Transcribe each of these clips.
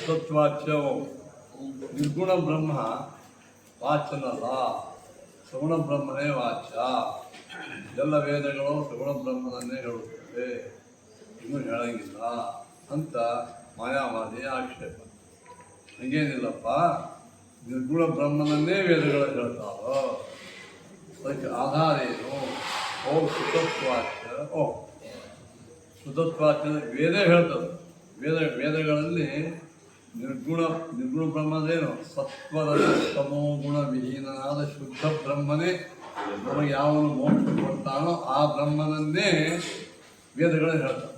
ತತ್ವಾಚ್ಯ ನಿರ್ಗುಣ ಬ್ರಹ್ಮ ವಾಚನಲ್ಲ, ಸಗುಣ ಬ್ರಹ್ಮನೇ ವಾಚ್ಯ. ಎಲ್ಲ ವೇದಗಳು ಸಗುಣ ಬ್ರಹ್ಮನನ್ನೇ ಹೇಳುತ್ತವೆ, ಇನ್ನೂ ಹೇಳಂಗಿಲ್ಲ ಅಂತ ಮಾಯಾವಾದಿಯ ಆಕ್ಷೇಪ. ಹಂಗೇನಿಲ್ಲಪ್ಪ, ನಿರ್ಗುಣ ಬ್ರಹ್ಮನನ್ನೇ ವೇದಗಳು ಹೇಳ್ತಾವೋ. ಅದಕ್ಕೆ ಆಧಾರ ಏನು? ಸುತತ್ವಾಚ್ಯ. ಸುತತ್ವಾಚ್ಯ ವೇದ ಹೇಳ್ತದೆ. ವೇದಗಳಲ್ಲಿ ನಿರ್ಗುಣ ಬ್ರಹ್ಮದೇನು ಸತ್ವದ ತಮೋಗುಣ ವಿಹೀನನಾದ ಶುದ್ಧ ಬ್ರಹ್ಮನೇ ನಮಗೆ ಯಾವನು ಮೋಕ್ಷ ಕೊಡ್ತಾನೋ ಆ ಬ್ರಹ್ಮನನ್ನೇ ವೇದಗಳೇ ಹೇಳ್ತಾರೆ.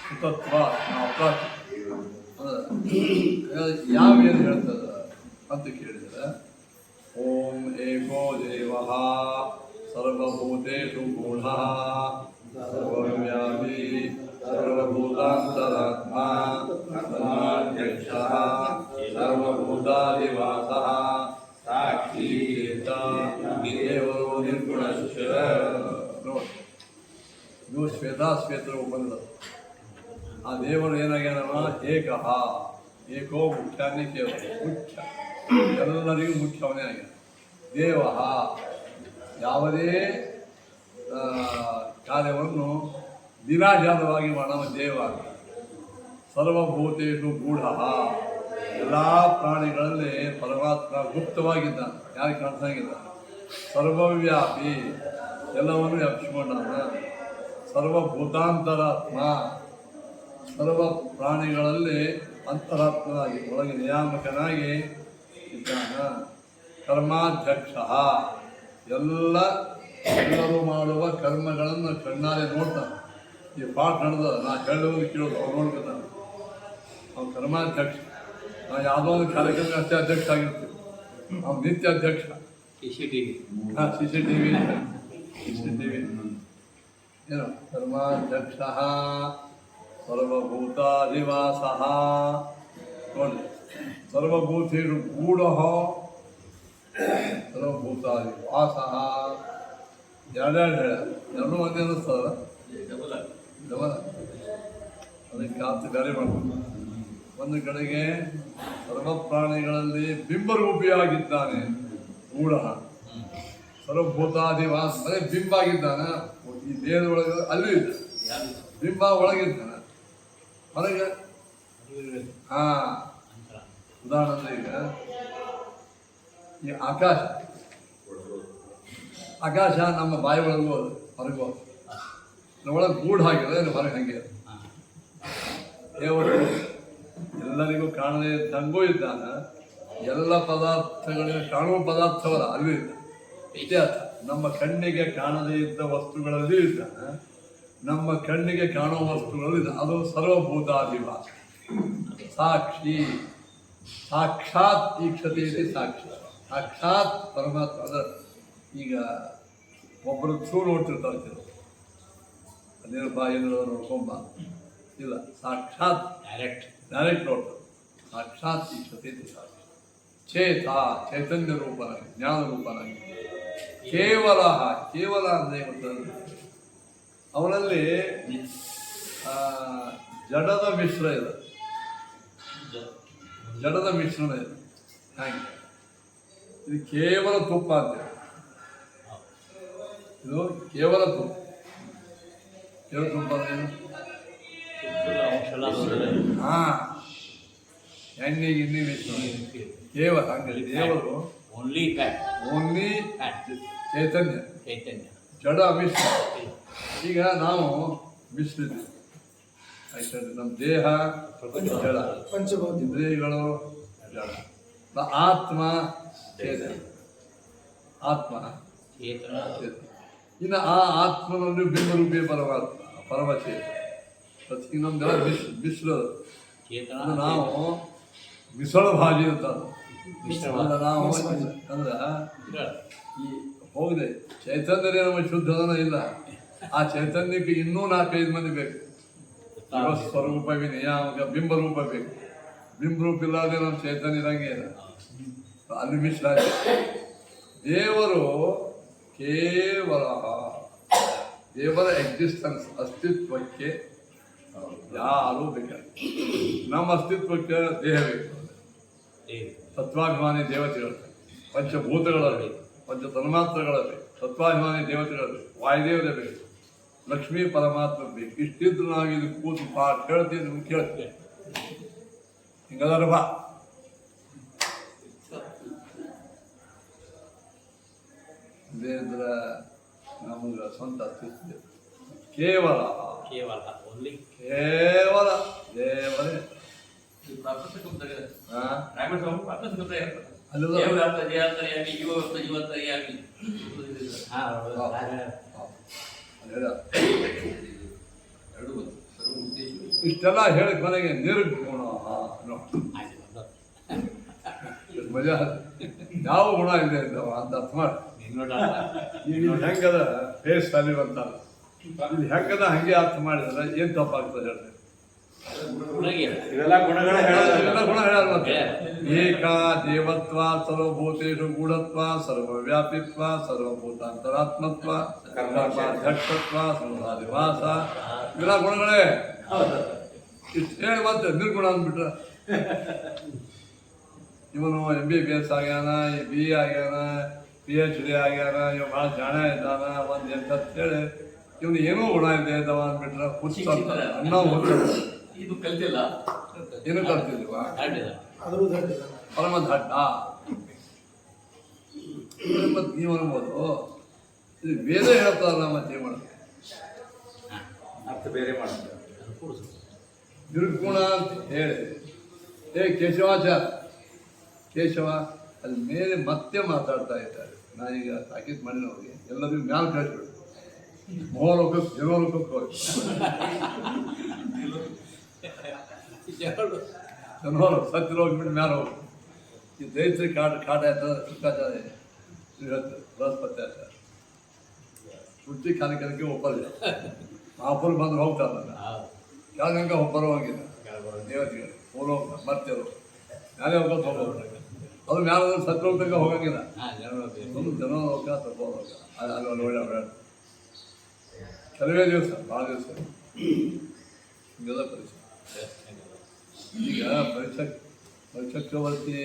ಸುತತ್ವ ಯಾವ ವೇದ ಹೇಳ್ತದ ಅಂತ ಕೇಳಿದರೆ, ಓಂ ಏಕೋ ದೇವಃ ಸರ್ವಭೂತೇಷು ಗೂಢಃ ಸರ್ವವ್ಯಾಪಿ ಸರ್ವಭೂತಾಂತರಾತ್ಮ ಸರ್ವಾಧ್ಯಕ್ಷಃ ಸರ್ವಭೂತಾಧಿವಾಸಃ ಸಾಕ್ಷಿ ದೇವರೋ ನಿರ್ಗುಣಶ್ಚ. ನೋಡಿ, ಇವು ಶ್ವೇತಾಶ್ವೇತರು ಬಂದ ಆ ದೇವರು ಏನಾಗ್ಯಾನವ? ಏಕಃ. ಏಕೋ ಮುಖ್ಯಾನೇ ಕೇವಲ ಮುಖ್ಯ, ಎಲ್ಲರಿಗೂ ಮುಖ್ಯವನೇ ಆಗ್ಯಾನ. ದೇವಃ, ಯಾವುದೇ ಕಾರ್ಯವನ್ನು ದಿನಾಜಾತವಾಗಿ ಮಾಡವ ದೇವ. ಸರ್ವಭೂತೇಷು ಗೂಢ, ಎಲ್ಲ ಪ್ರಾಣಿಗಳಲ್ಲಿ ಪರಮಾತ್ಮ ಗುಪ್ತವಾಗಿದ್ದಾನೆ, ಯಾರಿಗೆ ಕಾಣಿಸಂಗಿಲ್ಲ. ಸರ್ವವ್ಯಾಪಿ, ಎಲ್ಲವನ್ನು ವ್ಯಾಪಿಸಿಕೊಂಡಾನ. ಸರ್ವಭೂತಾಂತರಾತ್ಮ, ಸರ್ವ ಪ್ರಾಣಿಗಳಲ್ಲಿ ಅಂತರಾತ್ಮನಾಗಿ ಒಳಗೆ ನಿಯಾಮಕನಾಗಿ ಇದ್ದಾನ. ಕರ್ಮಾಧ್ಯಕ್ಷ, ಎಲ್ಲರೂ ಮಾಡುವ ಕರ್ಮಗಳನ್ನು ಕಣ್ಣಾರೆ ನೋಡ್ತಾನೆ. ಈ ಪಾಠ ನಡೆದ ನಾ ಹೇಳೋದು ಕೇಳೋದು ಅವ್ರು ನೋಡ್ಕೊತಾನೆ. ಅವ್ನು ಕರ್ಮಾಧ್ಯಕ್ಷ. ನಾವು ಯಾವುದೋ ಒಂದು ಕಾರ್ಯಕ್ರಮಕ್ಕೆ ಅಷ್ಟೇ ಅಧ್ಯಕ್ಷ ಆಗಿರ್ತೀವಿ, ಅವ್ನು ನಿತ್ಯ ಅಧ್ಯಕ್ಷ. CCTV ಏನು ಕರ್ಮಾಧ್ಯಕ್ಷ ಸರ್ವಭೂತಾಧಿವಾಸ. ನೋಡಿ, ಸರ್ವಭೂತೇಷು ಗೂಢ ಸರ್ವಭೂತಾಧಿವಾಸ. ಎರಡೆರಡು ಹೇಳ, ಎರಡು ಒಂದೇ ಅನ್ನಿಸ್ತದ. ಡಬಲ ಅದಕ್ಕೆ ಕಾತು ಬೇರೆ ಮಾಡ್ಬೋದು. ಒಂದು ಕಡೆಗೆ ಸರ್ವ ಪ್ರಾಣಿಗಳಲ್ಲಿ ಬಿಂಬರೂಪಿಯಾಗಿದ್ದಾನೆ ಗೂಢ. ಸರ್ವಭೂತಾಧಿವಾಸ ಅಂದರೆ ಬಿಂಬ ಆಗಿದ್ದಾನೆ. ಈ ದೇಹದೊಳಗೆ ಅಲ್ಲೂ ಇದ್ದ ಬಿಂಬ ಒಳಗಿದ್ದಾನೆ, ಹೊರಗೆ. ಉದಾಹರಣೆ ಈಗ ಈ ಆಕಾಶ ನಮ್ಮ ಬಾಯಿ ಒಳಗೂ ಹೊರಗೂ ಒಳಗೆ ಗೂಡು ಹಾಕಿದ್ರೆ ಹೊರಗೆ ಹಂಗೆ. ದೇವರು ಎಲ್ಲರಿಗೂ ಕಾಣದೇ ತಂಗೂ ಇದ್ದಾನೆ. ಎಲ್ಲ ಪದಾರ್ಥಗಳಿಗೆ ಕಾಣುವ ಪದಾರ್ಥವಲ್ಲ, ಅಲ್ಲೂ ಇದ್ದಾನೆ. ಇಷ್ಟೇ ಅರ್ಥ. ನಮ್ಮ ಕಣ್ಣಿಗೆ ಕಾಣದೇ ಇದ್ದ ವಸ್ತುಗಳಲ್ಲೂ ಇದ್ದಾನೆ, ನಮ್ಮ ಕಣ್ಣಿಗೆ ಕಾಣುವ ವಸ್ತುಗಳಲ್ಲಿ ಇದ್ದಾನೆ. ಅದು ಸರ್ವಭೂತಾಧಿವಾಸ. ಸಾಕ್ಷಿ, ಸಾಕ್ಷಾತ್ ಈಕ್ಷತೆ ಇದೆ. ಸಾಕ್ಷಿ ಸಾಕ್ಷಾತ್ ಪರಮಾತ್ಮ. ಅದ ಈಗ ಒಬ್ಬರು ಥ್ರೂ ನೋಡ್ತಿರ್ತಾರೆ ಕೆಲವು, ಅದೇನು ಬಾಯಿನ ನೋಡ್ಕೊಂಬ ಇಲ್ಲ, ಸಾಕ್ಷಾತ್ ಡೈರೆಕ್ಟ್ ನೋಡ್ತಾರೆ. ಸಾಕ್ಷಾತ್ ಈಕ್ಷತೆ ಇದೆ. ಸಾಕ್ಷಿ ಚೇತ, ಚೈತನ್ಯ ರೂಪನಾಗಿ, ಜ್ಞಾನ ರೂಪನಾಗಿ. ಕೇವಲ ಅಂದರೆ ಗೊತ್ತಂದ್ರೆ ಅವನಲ್ಲಿ ಜಡದ ಮಿಶ್ರ ಇದೆ, ಜಡದ ಮಿಶ್ರಣ ಇದೆ. ಹಾಗೆ ಇದು ಕೇವಲ ತುಪ್ಪ ಅಂತೇಳಿ, ಇದು ಕೇವಲ ತುಪ್ಪ. ಕೇವಲ ತುಪ್ಪ ಅಂದ್ರೇನು? ಎಣ್ಣೆ ಗಿಣ್ಣೆ ಮಿಶ್ರಣ ಕೇವಲ. ಹಂಗೆ ದೇವರು ಓನ್ಲಿ ಚೈತನ್ಯ, ಜಡ ಮಿಶ್ರ. ಈಗ ನಾವು ಮಿಶ್ರಿದ್ವಿ, ಯಾಕಂದ್ರೆ ನಮ್ಮ ದೇಹ ಜಡ, ಇಂದ್ರಿಯಗಳು ಜಡ, ಆತ್ಮ ಚೇತನ. ಇನ್ನು ಆ ಆತ್ಮನಲ್ಲಿ ಬಿಂಬರೂಪಿ ಪರಮಾತ್ಮ, ಪರಮಚೇತನ. ಈಗ ನಮ್ದೆಲ್ಲ ಮಿಶ್ರ. ನಾವು ಮಿಶ್ರಣ ಭಾಗಿ ಅಂತ ನಾವು ಅಂದ್ರೆ ಈ ಹೋಗಿದೆ ಚೈತನ್ಯರೇ ನಮ್ಮ ಶುದ್ಧದನ ಇಲ್ಲ. ಆ ಚೈತನ್ಯಕ್ಕೆ ಇನ್ನೂ 4-5 ಮಂದಿ ಬೇಕು. ಸ್ವರೂಪ ನಿಯಾಮಕ, ಬಿಂಬರೂಪ ಬೇಕು. ಬಿಂಬರೂಪ ಇಲ್ಲದೆ ನಮ್ಮ ಚೈತನ್ಯ ಇರಂಗೆ ಇಲ್ಲ, ಅಲ್ಲಿ ಮಿಶ್ರ. ದೇವರು ಕೇವಲ ದೇವರ ಎಕ್ಸಿಸ್ಟೆನ್ಸ್, ಅಸ್ತಿತ್ವಕ್ಕೆ ಯಾರೂ ಬೇಕಾಗಿಲ್ಲ. ನಮ್ಮ ಅಸ್ತಿತ್ವಕ್ಕೆ ದೇಹ ಬೇಕು. ತತ್ವಾಭಿಮಾನಿ ದೇವತೆಗಳು, ಪಂಚಭೂತಗಳಲ್ಲಿ, ಪಂಚ ತನ್ಮಾತ್ರಗಳಲ್ಲಿ ತತ್ವಾಭಿಮಾನಿ ದೇವತೆಗಳು, ವಾಯುದೇವರೇ ಬೇಕು, ಲಕ್ಷ್ಮೀ ಪರಮಾತ್ಮ ಬೇಕು. ಇಷ್ಟಿದ್ರು ನಾವು ಇದು ಕೂತು ಪಾಠ ಕೇಳ್ತಿದ್ರು ಕೇಳ್ತೇವೆ. ಹಿಂಗದಾರ ಬಾ ಇದೇಂದ್ರ ನಮಗೆ ಸ್ವಂತ ಅಸ್ತಿತ್ವ ಕೇವಲ ದೇವರೇ. ಇಷ್ಟೆಲ್ಲ ಹೇಳಿ ಕೊನೆಗೆ ನಿರ್ಗುಣ ಮಜಾ. ಯಾವ ಗುಣ ಇದೆ ಅಂತ ಅರ್ಥ ಮಾಡಿ. ಹೆಂಗದ ಫೇಸ್ ವ್ಯಾಲ್ಯೂ ಅಂತ ಇಲ್ಲಿ ಹೆಂಗದ ಹಂಗೆ ಅರ್ಥ ಮಾಡಿದ್ರೆ ಏನ್ ತಪ್ಪಾಗ್ತದೆ ಹೇಳ್ರಿ. ಇವೆಲ್ಲ ಗುಣಗಳ ಗುಣ ಹೇಳ ಮತ್ತೆ ಏಕ ದೇವತ್ವ, ಸರ್ವಭೂತೇಷು ಗೂಢತ್ವ, ಸರ್ವವ್ಯಾಪಿತ್ವ, ಸರ್ವಭೂತಾಂತರಾತ್ಮತ್ವ, ಕರ್ಮಾಧ್ಯಕ್ಷತ್ವ, ಸಂಸಾರಿವಾಸ, ಇವೆಲ್ಲ ಗುಣಗಳೇ. ಇಷ್ಟು ಹೇಳಿ ಮತ್ತೆ ನಿರ್ಗುಣ ಅಂದ್ಬಿಟ್ರೆ ಇವನು MBBS ಆಗ್ಯಾನ, BA ಆಗ್ಯಾನ, PhD ಆಗ್ಯಾನ, ಇವ್ ಭಾಳ ಜಾಣ ಇದ್ದಾನ, ಒಂದು ಎಂತ ಹೇಳಿ ಇವನು ಏನೋ ಗುಣ ಇದೆ ಇದ್ದಾವ ಅಂದ್ಬಿಟ್ರೆ ಹುಚ್ಚ ಅನ್ನ ಹುಚ್ಚ. ಇದು ಕಲ್ತಿಲ್ಲ, ಏನು ಕಲ್ತಿಲ್ವಾ? ಪರಮ ದಡ್ಡ. ಮತ್ತೆ ನೀವು ಅನ್ಬೋದು ಇದು ವೇದ ಹೇಳ್ತಾರಲ್ಲ, ಮತ್ತೆ ಏನು ಮಾಡೋದು? ಅರ್ಥ ಬೇರೆ ಮಾಡ್ತಾರೆ. ನಿರ್ಗುಣ ಅಂತ ಹೇಳಿ ಕೇಶವಾಚಾರ್ಯ ಕೇಶವ ಅಲ್ಲಿ ಮೇಲೆ ಮತ್ತೆ ಮಾತಾಡ್ತಾ ಇದ್ದಾರೆ. ನಾನೀಗ ತಾಕೀತು ಮಾಡಿದ ಅವ್ರಿಗೆ ಎಲ್ಲರಿಗೂ ಮ್ಯಾಲ ಕಳಿಸ್ಬಿಡು, ಮೋಲೋಕಕ್ಕೆ ಜನೋಲೋಕಕ್ಕೆ ಹೋಗಿ ಜನೋಲ ಸತ್ತಿರ ಹೋಗ್ಬಿಟ್ಟು ಮ್ಯಾಲ ಹೋಗಿ. ಈ ದೈತ್ಯ ಕಾಟ ಆಯ್ತದ ಶುಕ್ರಾಚಾರ್ಯ ಇವತ್ತು ಬೃಹಸ್ಪತ್ಯಾಚಾರ್ಯ ಹುಟ್ಟಿ ಕಾಲಕ್ಕೆ ಒಪ್ಪಲ್ಲ. ಮಹಾಪುರು ಬಂದ್ರೆ ಹೋಗ್ತಾರಲ್ಲ, ಕೆಳಗಂಗ ಒಬ್ಬರು ಹೋಗಿಲ್ಲ ದೇವತೆಗಳು ಹೋಗೋಗ ಮರ್ತರು ಮ್ಯಾಲೆ ಹೋಗೋದು ಹೋಗೋದು. ಅದು ಮ್ಯಾಲ ಸತ್ರ ಹೋಗ್ತಂಗ ಹೋಗಂಗಿಲ್ಲ, ಒಂದು ಜನೋಲೋಕ ತಪ್ಪೋಲೋಕ. ಅಲ್ಲಿ ಒಳ್ಳೆ ಕೆಲವೇ ದಿವಸ, ಭಾಳ ದಿವಸ ಹಿಂಗೆಲ್ಲ ಪರಿಚಯ. ಈಗ ಪರಿಚಕ್ರವರ್ತಿ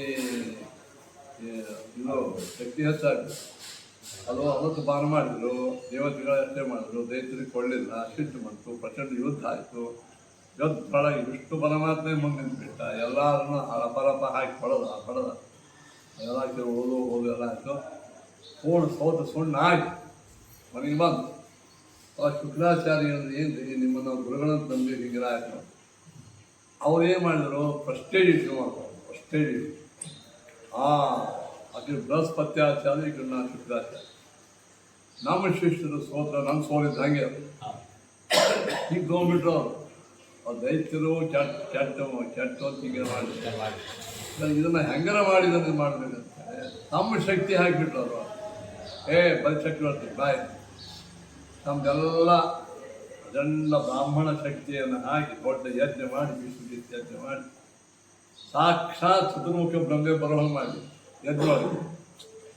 ಇದು ಶಕ್ತಿ ಹೆಚ್ಚಾಗ್ತದೆ. ಅದು ಅವತ್ತು ಪಾನ ಮಾಡಿದ್ರು, ದೇವತೆಗಳು ಅಷ್ಟೇ ಮಾಡಿದ್ರು, ದೈತ್ಯರಿಗೆ ಕೊಳ್ಳಿಲ್ಲ, ಸಿಟ್ಟು ಬಂತು, ಪ್ರಚಂಡ ಯುದ್ಧ ಆಯಿತು. ಯುದ್ಧೊಳಗೆ ವಿಷ್ಣು ಪರಮಾತ್ಮೆ ಮುಂದೆ ನಿಂತ್ಬಿಟ್ಟ. ಎಲ್ಲರನ್ನೂ ಅಪರಪ ಹಾಕಿ ಪಡೆದ ಎಲ್ಲ ಓದು ಎಲ್ಲ ಆಯಿತು. ಸೋತು ಸುಣ್ಣಾಗಿ ಮನೆಗೆ ಬಂದು ಆ ಶುಕ್ರಾಚಾರ್ಯ ಅಂದ್ರೆ ಏನು ನಿಮ್ಮನ್ನು ಗುರುಗಳಂತ ತಂದು ಹಿಂಗಿರ ಆಯಿತು. ಅವ್ರು ಏನು ಮಾಡಿದ್ರು, ಪ್ರೆಸ್ಟೇಜ್ ಇಟ್ಟು ಮಾಡ್ತಾರೆ. ಪ್ರೆಸ್ಟೇಜ್ ಅದು ಬೃಹಸ್ಪತ್ಯಾಚಾರ್ಯ, ಈಗ ನಾನು ಶುಕ್ರಾಚಾರ್ಯ. ನಮ್ಮ ಶಿಷ್ಯರು ಸೋತ್ರ ನನ್ನ ಸೋಲಿದ್ದ ಹಂಗೆ ಈಗ ತೊಗೊಂಡ್ಬಿಟ್ರು ಅವರು. ಅವ್ರು ದೈತ್ಯರು ಕೆಟ್ಟ ಹೀಗೆ ಮಾಡಿದ್ರು. ಇದನ್ನು ಹೆಂಗಾರ ಮಾಡಿದ್ರೆ ಮಾಡಬೇಕಂತ ನಮ್ಮ ಶಕ್ತಿ ಹಾಕಿಬಿಟ್ರು ಅವರು. ಬಲಿಚಕ್ರವರ್ತಿ ಬಾಯ್ ನಮ್ದೆಲ್ಲ ಅಜಂಡ ಬ್ರಾಹ್ಮಣ ಶಕ್ತಿಯನ್ನು ಹಾಕಿ ದೊಡ್ಡ ಯಜ್ಞ ಮಾಡಿ, ವಿಷ್ಣು ಯಜ್ಞ ಮಾಡಿ, ಸಾಕ್ಷಾತ್ ಚತುರ್ಮುಖ ಬ್ರಹ್ಮೆ ಬರೋಹಂಗೆ ಮಾಡಿ ಯಜ್ಞ ಮಾಡಿ.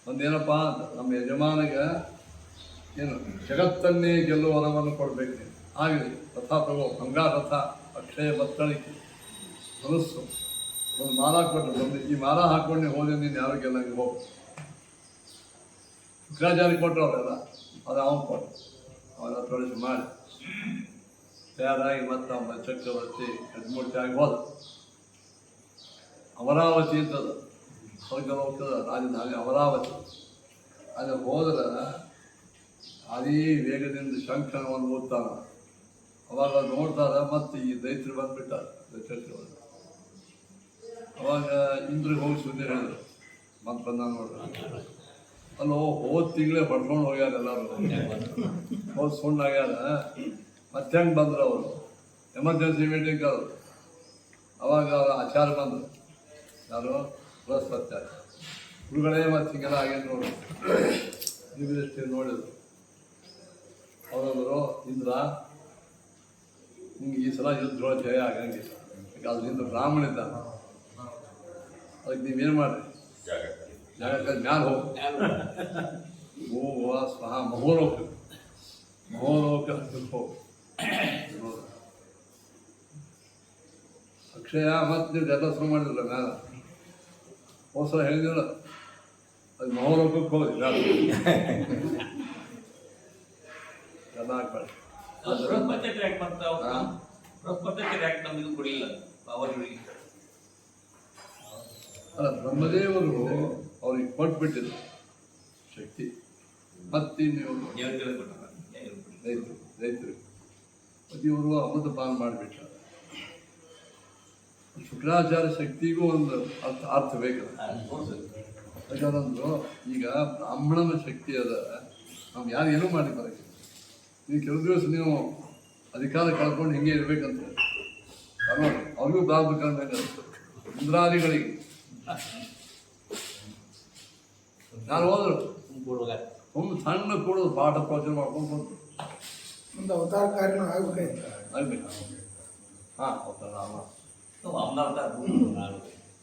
ಒಂದೇನಪ್ಪ ಅಂತ ನಮ್ಮ ಯಜಮಾನಿಗೆ ಏನು ಜಗತ್ತನ್ನೇ ಗೆಲ್ಲುವ ವರವನ್ನು ಕೊಡಬೇಕು ನೀನು. ಆಗಲಿ ರಥ ತಗೋ, ಗಂಗಾರಥ, ಅಕ್ಷಯ ಬತ್ತಳಿಕೆ, ಮನಸ್ಸು, ಒಂದು ಮಾಲ ಕೊಟ್ಟು ಬಂದು ಈ ಮಾಲ ಹಾಕ್ಕೊಂಡು ಹೋದ್ರೆ ನೀನು ಯಾರು ಗೆಲ್ಲಂಗೆ ಹೋಗು. ಶುಕ್ರಾಚಾರ್ಯ ಕೊಟ್ಟರು ಅವರೆಲ್ಲ, ಅದು ಅವನು ಕೊಟ್ಟು ಅವೆಲ್ಲ ತೊಳೆಸಿ ಮಾಡಿ ತಯಾರಾಗಿ ಮತ್ತೆ ಅವನ ಚಕ್ರವರ್ತಿ ಯಜ್ಮೂರ್ತಿಯಾಗಿ ಹೋದ. ಅಮರಾವತಿ ಅಂತದ ಸ್ವರ್ಗಲೋಕದ ರಾಜಧಾನಿ ಅಮರಾವತಿ. ಅಲ್ಲಿ ಹೋದ್ರೆ ಅದೇ ವೇಗದಿಂದ ಶಂಖನವನ್ನು ಓದ್ತಾನ. ಅವಾಗ ನೋಡ್ತಾರ, ಮತ್ತೆ ಈ ದೈತ್ಯರು ಬಂದ್ಬಿಟ್ಟಾರ ಚಕ್ರವರ್ತಿ. ಅವಾಗ ಇಂದ್ರಿಗೆ ಹೋಗಿ ಸುದ್ದಿ ಹೇಳಿದ್ರು, ಮತ್ತೆ ಬಂದ ನೋಡ್ರಿ. ಅಲ್ಲೋ ಹೋದ ತಿಂಗಳೇ ಪಡ್ಕೊಂಡು ಹೋಗ್ಯಾರ ಎಲ್ಲರೂ, ಹೋದ್ ಸುಣ್ಣಾಗ್ಯಾರ. ಮತ್ತೆ ಹೆಂಗೆ ಬಂದ್ರು ಅವರು, ಎಮರ್ಜೆನ್ಸಿ ಮೀಟಿಂಗ್ ಅವರು. ಅವಾಗ ಅವ್ರ ಆಚಾರ ಬಂದರು, ಯಾರು ಬೃಹಸ್ಪತ್ಯಾಚಾರ್ಯ. ಗುರುಗಳೇ ಮತ್ತೆ ಹಿಂಗೆಲ್ಲ ಆಗ್ಯಾನ ನೋಡಿ, ನೀವು ದೃಷ್ಟಿ ನೋಡಿದ್ರು. ಅವರಂದರು, ಇಂದ್ರ ನಿಮ್ಗೆ ಈ ಸಲ ಯುದ್ಧ ಜಯ ಆಗಂಗಿಲ್ಲ, ಅದರಿಂದ ಬ್ರಾಹ್ಮಣ ಇದ್ದಾನೆ. ಅದಕ್ಕೆ ನೀವೇನು ಮಾಡಿರಿ, ಜಾಗಕ್ಕೆ ಮ್ಯಾಲ ಹೋಗಿ ಓ ಸ್ವಹ ಮಹೋಲೋಕ ಹೋಗಿ ಅಕ್ಷಯ ಮತ್ತು ನೀವು ಎಲ್ಲ ಶುರು ಮಾಡಿದ್ರಲ್ಲ ಮ್ಯಾಲ ಹೊಸ ಹೇಳಿದಿಲ್ಲ ಅದು ಮಹೋಲೋಕಕ್ಕೆ ಹೋಗಿ ಮ್ಯಾಲ ಎಲ್ಲ ಹಾಕ್ಬೇಡಿ ಅಲ್ಲ ಬ್ರಹ್ಮದೇವರು ಅವ್ರಿಗೆ ಕೊಟ್ಬಿಟ್ಟಿದ್ರು ಶಕ್ತಿ ಮತ್ತೆ ನೀವು ರೈತರು ಇವರು ಅಮೃತಪಾನ ಮಾಡಿಬಿಟ್ಟಾರೆ. ಶುಕ್ರಾಚಾರ್ಯ ಶಕ್ತಿಗೂ ಒಂದು ಅರ್ಥ ಬೇಕಲ್ಲ. ಯಾಕಂದ್ರು ಈಗ ಬ್ರಾಹ್ಮಣನ ಶಕ್ತಿ ಅದ ನಾವು ಯಾರು ಏನೂ ಮಾಡಿ ಬರೋಕ್ಕೆ ನೀವು ಕೆಲವು ದಿವಸ ನೀವು ಅಧಿಕಾರ ಕಳ್ಕೊಂಡು ಹಿಂಗೆ ಇರ್ಬೇಕಂತ ಅವ್ರಿಗೂ ಪ್ರಾರಂಭ ಕಂಡಂಗೆ ಇಂದ್ರಾದಿಗಳಿಗೆ ಯಾರು ಹೋದ್ರು ತುಂಬ ಸಣ್ಣ ಕೂಡೋದು ಪಾಠ ಪ್ರವಚನ ಮಾಡ್ಕೊಂಡು ಬಂತು ಒಂದು ಅವತಾರ ಕಾರ್ಯನೂ ಆಗ್ಬೇಕಾಯ್ತು. ಆಗ್ಬೇಕು ಹಾಂ ಅವತಾರ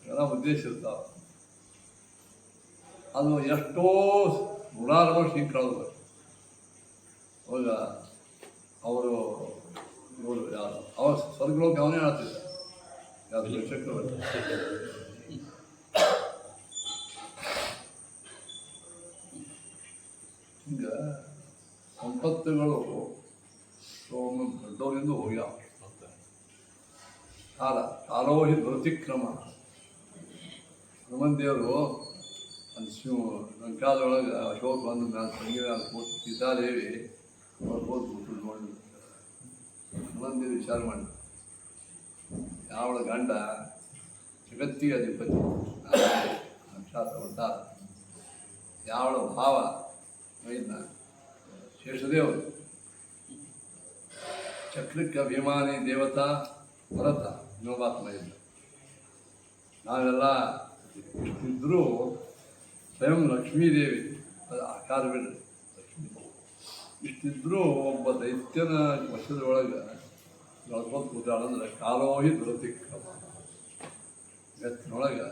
ಎಲ್ಲ ಉದ್ದೇಶ ಇರ್ತಾವೆ. ಅದು ಎಷ್ಟೋ ನೂರಾರು ವರ್ಷ ಹಿಂಗೆ ಕಳೆದ್ರು. ಅವಾಗ ಅವರು ಇವರು ಯಾರು ಅವ್ರ ಸ್ವರ್ಗಲೋಕ ಅವನೇ ಹೇಳ್ತಿದ್ದ ಯಾರು ಚಕ್ರವರ್ತಿ. ಹಿಂಗೆ ಸಂಪತ್ತುಗಳು ದೊಡ್ಡವರಿಂದ ಹೋಗ್ಯಾವ. ಕಾಲೋಹಿ ದುರತಿಕ್ರಮ. ಹನುಮಂತೇವರು ಲಂಕಾದೊಳಗೆ ಅಶೋಕ್ ಬಂದ ಮೇಲೆ ತಂಗಿ ಮೇಲೆ ಕೂತು ಸೀತಾದೇವಿ ಅವ್ರು ಕೂತು ನೋಡಿ ಹನುಮಂತೇವಿ ವಿಚಾರ ಮಾಡಿ ಯಾವಳ ಗಂಡ ಜಗತ್ತಿಗೆ ಅಧಿಪತಿ ಸಾಕ್ಷಾತ್ ಅವತಾರ, ಯಾವಳ ಭಾವ ವೈದ್ಯ ಶೇಷದೇವರು, ಚಕ್ರಕ್ಕೆ ಅಭಿಮಾನಿ ದೇವತಾ ಭರತ ಇನ್ನೊಬ್ಬಾತ್ಮ ಇದ್ದ. ನಾವೆಲ್ಲ ಇಷ್ಟಿದ್ರೂ ಸ್ವಯಂ ಲಕ್ಷ್ಮೀದೇವಿ ಅದು ಆಕಾರ ಬಿಡ್ರಿ ಲಕ್ಷ್ಮೀ ಇಷ್ಟಿದ್ರೂ ಒಬ್ಬ ದೈತ್ಯನ ವಶದೊಳಗೆ ನಡ್ಕೊಂಡು ಕೂತಾಳಂದ್ರೆ ಕಾಲೋಹಿ ದುರತಿಕ್ರಮ. ಜಗತ್ತಿನೊಳಗೆ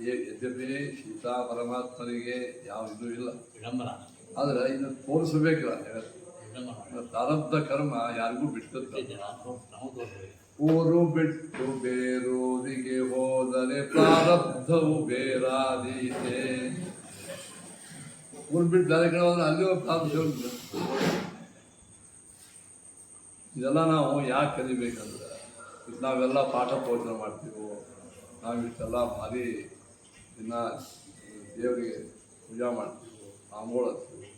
ಯದ್ಯಪಿ ಸೀತಾ ಪರಮಾತ್ಮನಿಗೆ ಯಾವ ಇದು ಇಲ್ಲ, ಆದರೆ ಇದನ್ನು ತೋರಿಸಬೇಕಿಲ್ಲ ಜಗತ್ತು. ಪ್ರಾರಬ್ಧ ಕರ್ಮ ಯಾರಿಗೂ ಬಿಟ್ಟದ್ದು. ಊರು ಬಿಟ್ಟು ಬೇರೂರಿಗೆ ಹೋದರೆ ಪ್ರಾರಬ್ಧವು ಬೇರಾದೀತೆ. ಊರು ಬಿಟ್ಟು ಬೇರೆ ಕಡೆ ಹೋದ್ರೆ ಅಲ್ಲಿಯೂ ಪ್ರಾರಬ್ಧ. ಇದೆಲ್ಲ ನಾವು ಯಾಕೆ ಕಲಿಬೇಕಂದ್ರೆ ನಾವೆಲ್ಲ ಪಾಠ ಪ್ರವಚನ ಮಾಡ್ತೀವೋ, ನಾವಿಷ್ಟೆಲ್ಲ ಭಾರಿ ದಿನ ದೇವರಿಗೆ ಪೂಜಾ ಮಾಡ್ತೀವಿ, ತಾಂಬೂಲ ಹಚ್ತೀವಿ,